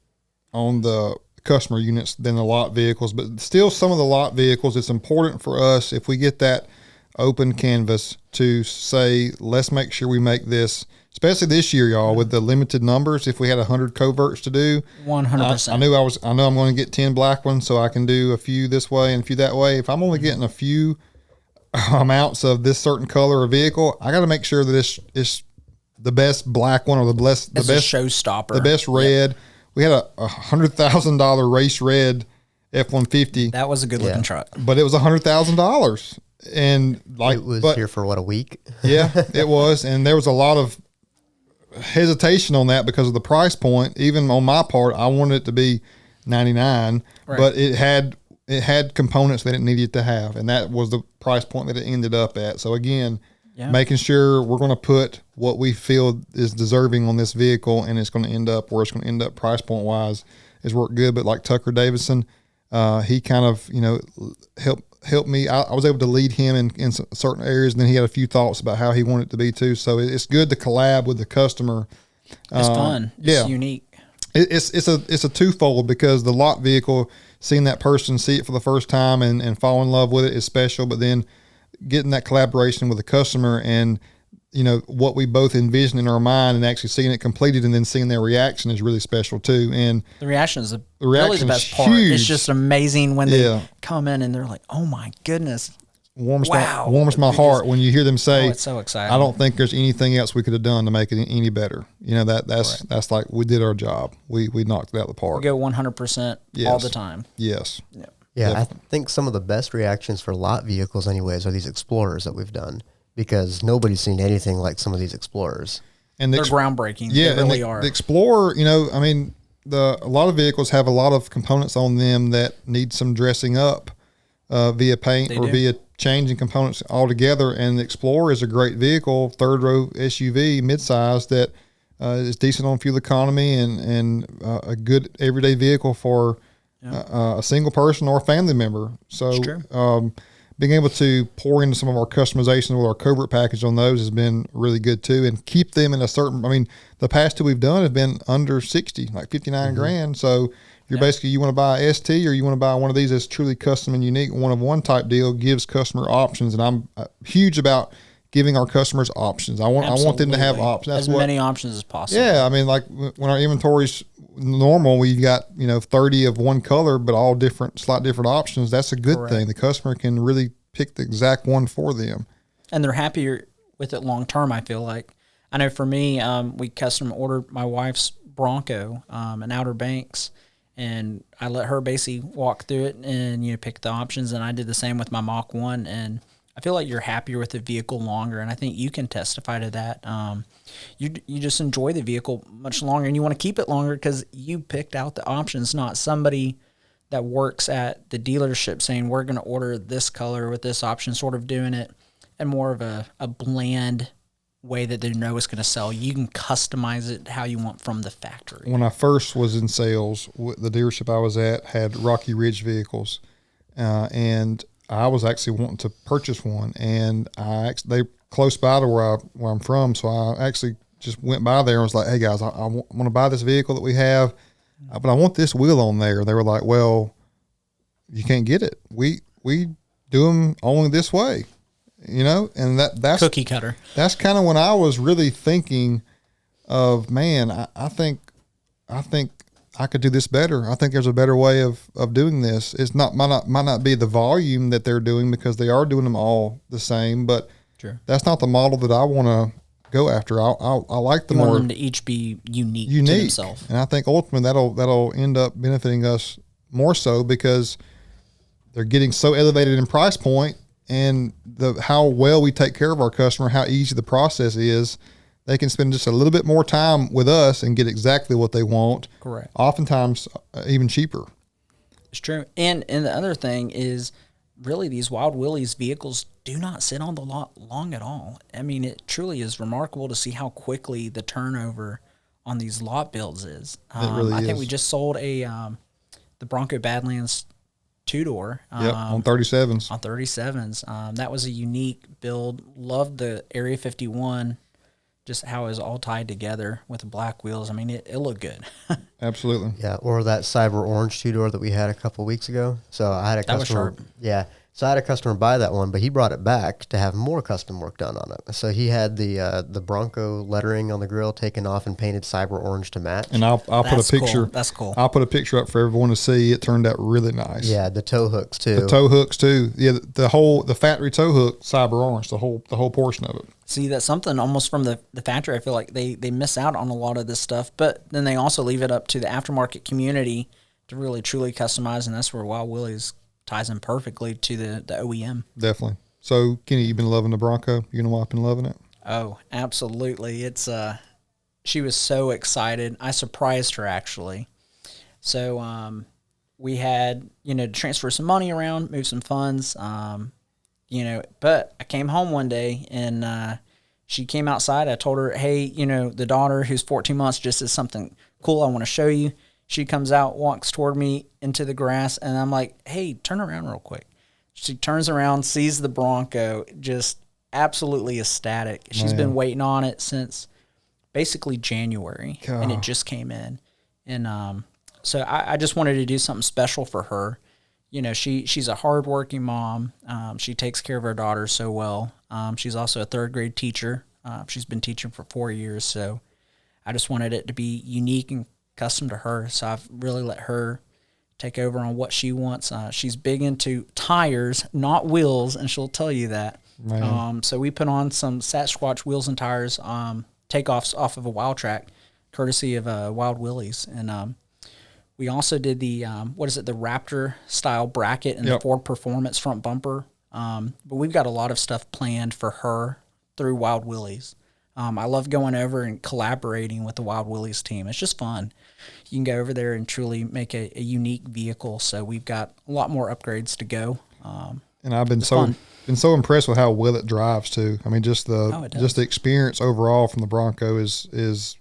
the customer units than the lot vehicles, but still some of the lot vehicles, it's important for us, if we get that open canvas, to say, let's make sure we make this, especially this year, y'all, with the limited numbers. If we had 100 coverts to do, 100%. I know I'm going to get 10 black ones, so I can do a few this way and a few that way. If I'm only getting a few amounts of this certain color or vehicle, I got to make sure that it's the best black one or the best showstopper, the best red. Yep. We had a $100,000 race red F-150. That was a good looking truck, but it was $100,000, and it was here for a week. Yeah, it was, and there was a lot of hesitation on that because of the price point. Even on my part, I wanted it to be $99, but it had components that it needed to have, and that was the price point that it ended up at. So again, making sure we're going to put what we feel is deserving on this vehicle, and it's going to end up where it's going to end up price point wise is worked good. But like Tucker Davison, he kind of helped me. I was able to lead him in certain areas, and then he had a few thoughts about how he wanted it to be too. So it's good to collab with the customer. It's fun. It's unique. It's a twofold, because the lot vehicle, seeing that person see it for the first time and fall in love with it is special, but then getting that collaboration with the customer and what we both envision in our mind and actually seeing it completed and then seeing their reaction is really special too. And the reaction is really the best part. It's just amazing when they come in and they're like, oh my goodness, warms my heart when you hear them say, it's so exciting. I don't think there's anything else we could have done to make it any better. That's like we did our job. We knocked it out of the park. We go 100% all the time. Yes. Yeah. Yeah, definitely. I think some of the best reactions for lot vehicles anyways are these Explorers that we've done, because nobody's seen anything like some of these Explorers. And they're groundbreaking. Yeah, they really are. The Explorer, a lot of vehicles have a lot of components on them that need some dressing up via paint via changing components altogether. And the Explorer is a great vehicle, third row SUV, midsize, that is decent on fuel economy and a good everyday vehicle for a single person or a family member. So being able to pour into some of our customization with our covert package on those has been really good too, and keep them in a certain, the past two we've done have been under 60, like 59 grand. So you're basically, you want to buy a ST or you want to buy one of these that's truly custom and unique, one of one type deal, gives customer options. And I'm huge about giving our customers options. I want them to have options. That's many options as possible. Yeah. Like when our inventory's normal, we've got 30 of one color, but all slight different options. That's a good thing. The customer can really pick the exact one for them, and they're happier with it long term. I feel like, I know for me, we custom ordered my wife's Bronco in Outer Banks, and I let her basically walk through it and pick the options, and I did the same with my Mach 1, and I feel like you're happier with the vehicle longer, and I think you can testify to that. You just enjoy the vehicle much longer, and you want to keep it longer because you picked out the options, not somebody that works at the dealership saying, we're going to order this color with this option, sort of doing it in more of a bland way that they know is going to sell. You can customize it how you want from the factory. When I first was in sales, the dealership I was at had Rocky Ridge vehicles, and I was actually wanting to purchase one, and they close by to where I'm from, so I actually just went by there and was like, hey guys, I want to buy this vehicle that we have, but I want this wheel on there. They were like, well, you can't get it. We do them only this way, and that's cookie cutter. That's kind of when I was really thinking of, man, I think I could do this better. I think there's a better way of doing this. It's might not be the volume that they're doing, because they are doing them all the same, but that's not the model that I want to go after. I like the you more want them to each be unique to themselves. And I think ultimately that'll end up benefiting us more so, because they're getting so elevated in price point, and how well we take care of our customer, how easy the process is. They can spend just a little bit more time with us and get exactly what they want. Correct. Oftentimes, even cheaper. It's true. And the other thing is, really, these Wild Willies vehicles do not sit on the lot long at all. It truly is remarkable to see how quickly the turnover on these lot builds is. I think we just sold the Bronco Badlands 2-door. On 37s. On 37s. That was a unique build. Loved the Area 51. Just how it was all tied together with the black wheels. It looked good. Absolutely. Yeah, or that Cyber Orange 2-door that we had a couple of weeks ago. So I had a customer. That was sharp. Yeah. So I had a customer buy that one, but he brought it back to have more custom work done on it. So he had the Bronco lettering on the grill taken off and painted Cyber Orange to match. And I'll put a picture. Cool. That's cool. I'll put a picture up for everyone to see. It turned out really nice. Yeah, the tow hooks too. Yeah, the factory tow hook, Cyber Orange, the whole portion of it. See, that's something almost from the factory. I feel like they miss out on a lot of this stuff, but then they also leave it up to the aftermarket community to really truly customize, and that's where Wild Willies ties in perfectly to the OEM. Definitely. So, Kenny, you've been loving the Bronco? You know why I've been loving it? Oh, absolutely. It's she was so excited. I surprised her, actually. So we had, to transfer some money around, move some funds, but I came home one day and she came outside. I told her, hey, the daughter who's 14 months just did something cool I want to show you. She comes out, walks toward me into the grass, and I'm like, hey, turn around real quick. She turns around, sees the Bronco, just absolutely ecstatic. She's been waiting on it since basically January, and it just came in. And so I just wanted to do something special for her. She's a hardworking mom. She takes care of her daughter so well. She's also a third grade teacher. She's been teaching for 4 years, so I just wanted it to be unique and custom to her. So I've really let her take over on what she wants. She's big into tires, not wheels, and she'll tell you that. So we put on some Sasquatch wheels and tires, takeoffs off of a Wild Track, courtesy of Wild Willies. And we also did the, the Raptor style bracket and the Ford Performance front bumper. But we've got a lot of stuff planned for her through Wild Willies. I love going over and collaborating with the Wild Willies team. It's just fun. You can go over there and truly make a unique vehicle. So we've got a lot more upgrades to go. And I've been so impressed with how well it drives too. I mean, just the experience overall from the Bronco is.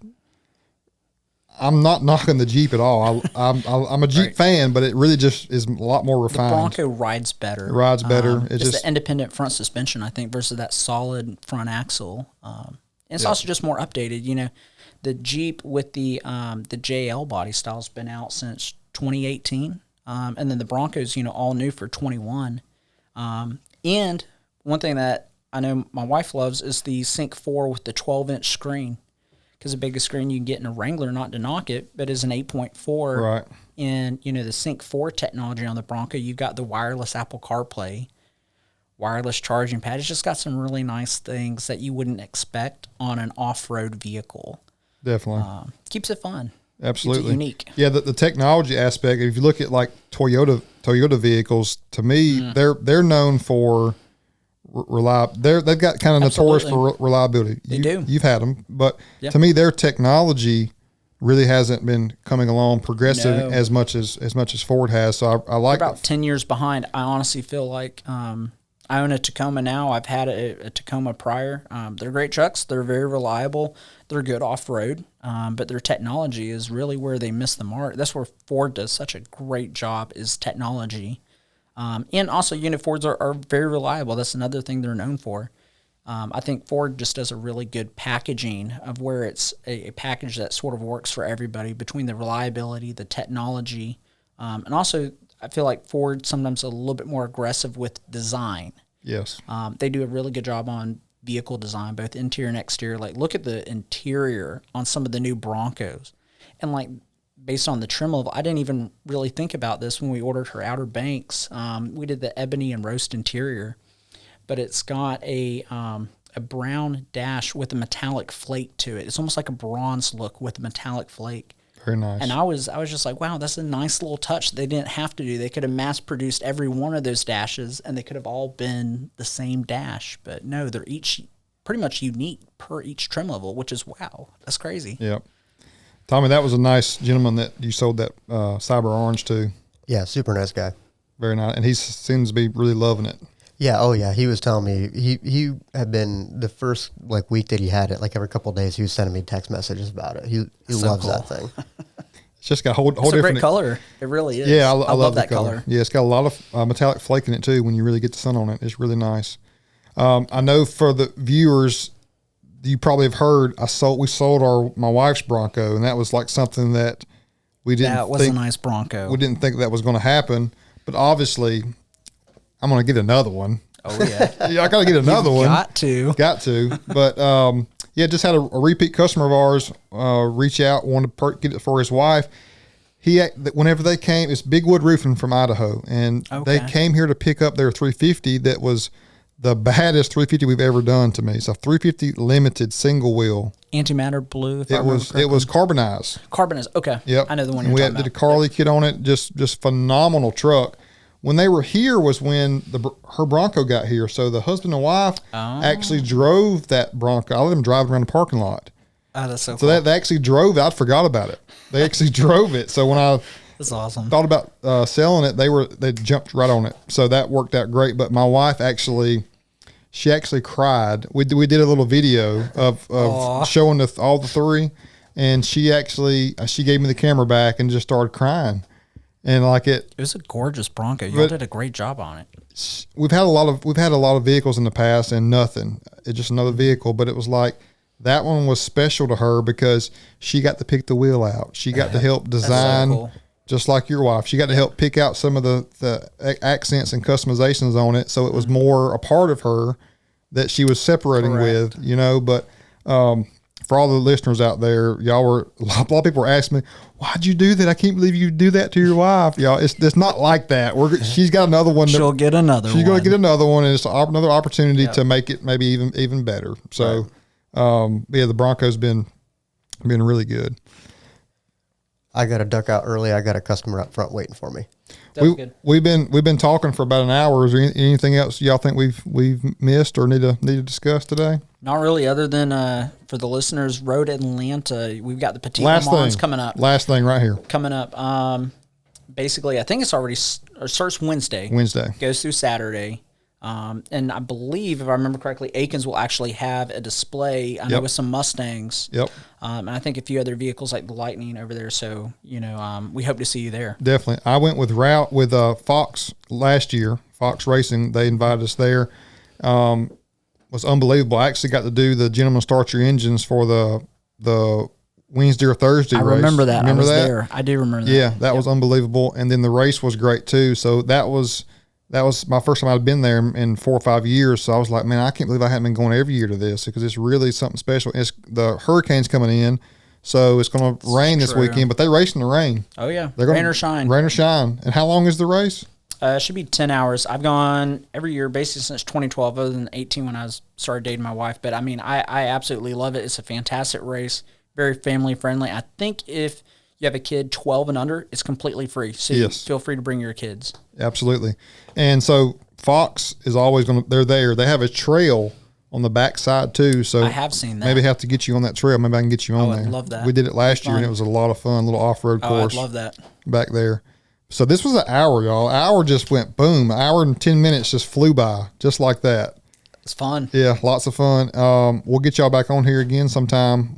I'm not knocking the Jeep at all. I'm a Jeep fan, but it really just is a lot more refined. The Bronco rides better. It rides better. It's just the independent front suspension, I think, versus that solid front axle. And it's also just more updated. You know, the Jeep with the JL body style has been out since 2018, and then the Bronco's all new for 21. And one thing that I know my wife loves is the Sync 4 with the 12-inch screen. Because the biggest screen you can get in a Wrangler, not to knock it, but is an 8.4. Right. And, the Sync 4 technology on the Bronco, you've got the wireless Apple CarPlay, wireless charging pad. It's just got some really nice things that you wouldn't expect on an off-road vehicle. Definitely. Keeps it fun. Absolutely. Keeps it unique. Yeah, the technology aspect, if you look at like Toyota vehicles, to me, they're known for reliable. They've got kind of notorious for reliability. You've had them, but to me, their technology really hasn't been coming along progressive as much as Ford has. So I like about 10 years behind. I honestly feel like I own a Tacoma now. I've had a Tacoma prior. They're great trucks. They're very reliable. They're good off road, but their technology is really where they miss the mark. That's where Ford does such a great job, is technology. And also, Fords are very reliable. That's another thing they're known for. I think Ford just does a really good packaging of where it's a package that sort of works for everybody between the reliability, the technology, and also I feel like Ford sometimes a little bit more aggressive with design. Yes. They do a really good job on vehicle design, both interior and exterior. Like, look at the interior on some of the new Broncos. And, like, based on the trim level, I didn't even really think about this when we ordered her Outer Banks. We did the ebony and roast interior, but it's got a brown dash with a metallic flake to it. It's almost like a bronze look with a metallic flake. Very nice. And I was just like, wow, that's a nice little touch they didn't have to do. They could have mass-produced every one of those dashes, and they could have all been the same dash. But no, they're each pretty much unique per each trim level, which is, wow, that's crazy. Yep. Tommy, that was a nice gentleman that you sold that Cyber Orange to. Yeah, super nice guy. Very nice. And he seems to be really loving it. Yeah, oh yeah. He was telling me he had been the first week that he had it, every couple of days he was sending me text messages about it. He loves that thing. It's just got a whole it's different a great color. It really is. Yeah, I love that color. Yeah, it's got a lot of metallic flake in it too. When you really get the sun on it, it's really nice. I know for the viewers, you probably have heard we sold my wife's Bronco, and that was something that we didn't. That was a nice Bronco. We didn't think that was going to happen, but obviously, I'm going to get another one. Oh yeah, yeah, I got to get another one. Got to. But yeah, just had a repeat customer of ours reach out, wanted to get it for his wife. Whenever they came, it's Big Wood Roofing from Idaho, and they came here to pick up their 350 that was the baddest 350 we've ever done to me. So 350 limited single wheel. Antimatter blue. It was carbonized. Carbonized. Okay. Yep. I know the one you're talking about. We did a Carly kit on it. Just phenomenal truck. When they were here was when her Bronco got here. So the husband and wife actually drove that Bronco. I let them drive around the parking lot. Oh, that's so cool. So they actually drove it. I forgot about it. They actually drove it. So when I that's awesome. thought about selling it, they jumped right on it. So that worked out great. But my wife she actually cried. We did a little video of showing all the three, and she gave me the camera back and just started crying. And it was a gorgeous Bronco. You did a great job on it. We've had a lot of vehicles in the past, and nothing. It's just another vehicle. But it was that one was special to her because she got to pick the wheel out. She got to help design, so cool. Just like your wife. She got to help pick out some of the accents and customizations on it, so it was more a part of her that she was separating with. But for all the listeners out there, y'all were a lot of people were asking me, "Why'd you do that? I can't believe you do that to your wife." Y'all, it's not like that. She's got another one. She'll get another. She's going to get another one, and it's another opportunity to make it maybe even better. So, the Broncos been really good. I got to duck out early. I got a customer up front waiting for me. We've been talking for about an hour. Is there anything else y'all think we've missed or need to discuss today? Not really, other than for the listeners, Road Atlanta. We've got the Petit Le Mans coming up. Last thing right here. Coming up. Basically, I think it's already starts Wednesday. Goes through Saturday. And I believe, if I remember correctly, Akins will actually have a display. I know with some Mustangs. Yep. And I think a few other vehicles like the Lightning over there. So, we hope to see you there. Definitely. I went with Fox last year. Fox Racing, they invited us there. Was unbelievable. I actually got to do the Gentleman Start Your Engines for the Wednesday or Thursday race. I remember that. I was there. I do remember that. Yeah, that was unbelievable. And then the race was great too. So that was my first time I'd been there in 4 or 5 years. So I was like, man, I can't believe I hadn't been going every year to this because it's really something special. It's the hurricane's coming in, so it's going to rain this weekend. But they race in the rain. Oh yeah, rain or shine. Rain or shine. And how long is the race? It should be 10 hours. I've gone every year basically since 2012, other than 18 when I started dating my wife. But I mean, I absolutely love it. It's a fantastic race, very family friendly. I think if you have a kid 12 and under, it's completely free. So feel free to bring your kids. Absolutely. And so Fox is always they're there. They have a trail on the back side too. So I have seen that. Maybe have to get you on that trail. Maybe I can get you on there. I love that. We did it last year and it was a lot of fun, little off-road course. I love that. Back there. So this was an hour, y'all. An hour just went boom. An hour and 10 minutes just flew by, just like that. It's fun. Yeah, lots of fun. We'll get y'all back on here again sometime.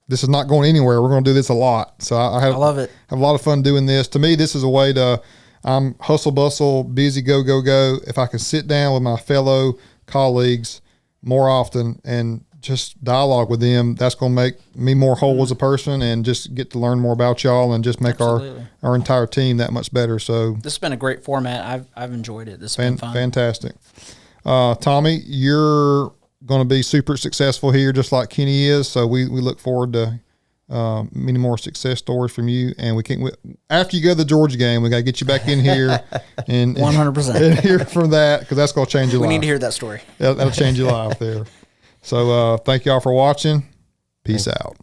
This is not going anywhere. We're going to do this a lot. So I love it. Have a lot of fun doing this. To me, this is a way I'm hustle bustle, busy, go. If I can sit down with my fellow colleagues more often and just dialogue with them, that's going to make me more whole as a person and just get to learn more about y'all and just make our entire team that much better. So this has been a great format. I've enjoyed it. This has been fun. Fantastic. Tommy, you're going to be super successful here just like Kenny is. So we look forward to many more success stories from you. And after you go to the Georgia game, we got to get you back in here and 100% and hear from that because that's going to change your life. We need to hear that story. That'll change your life there. So thank y'all for watching. Peace out.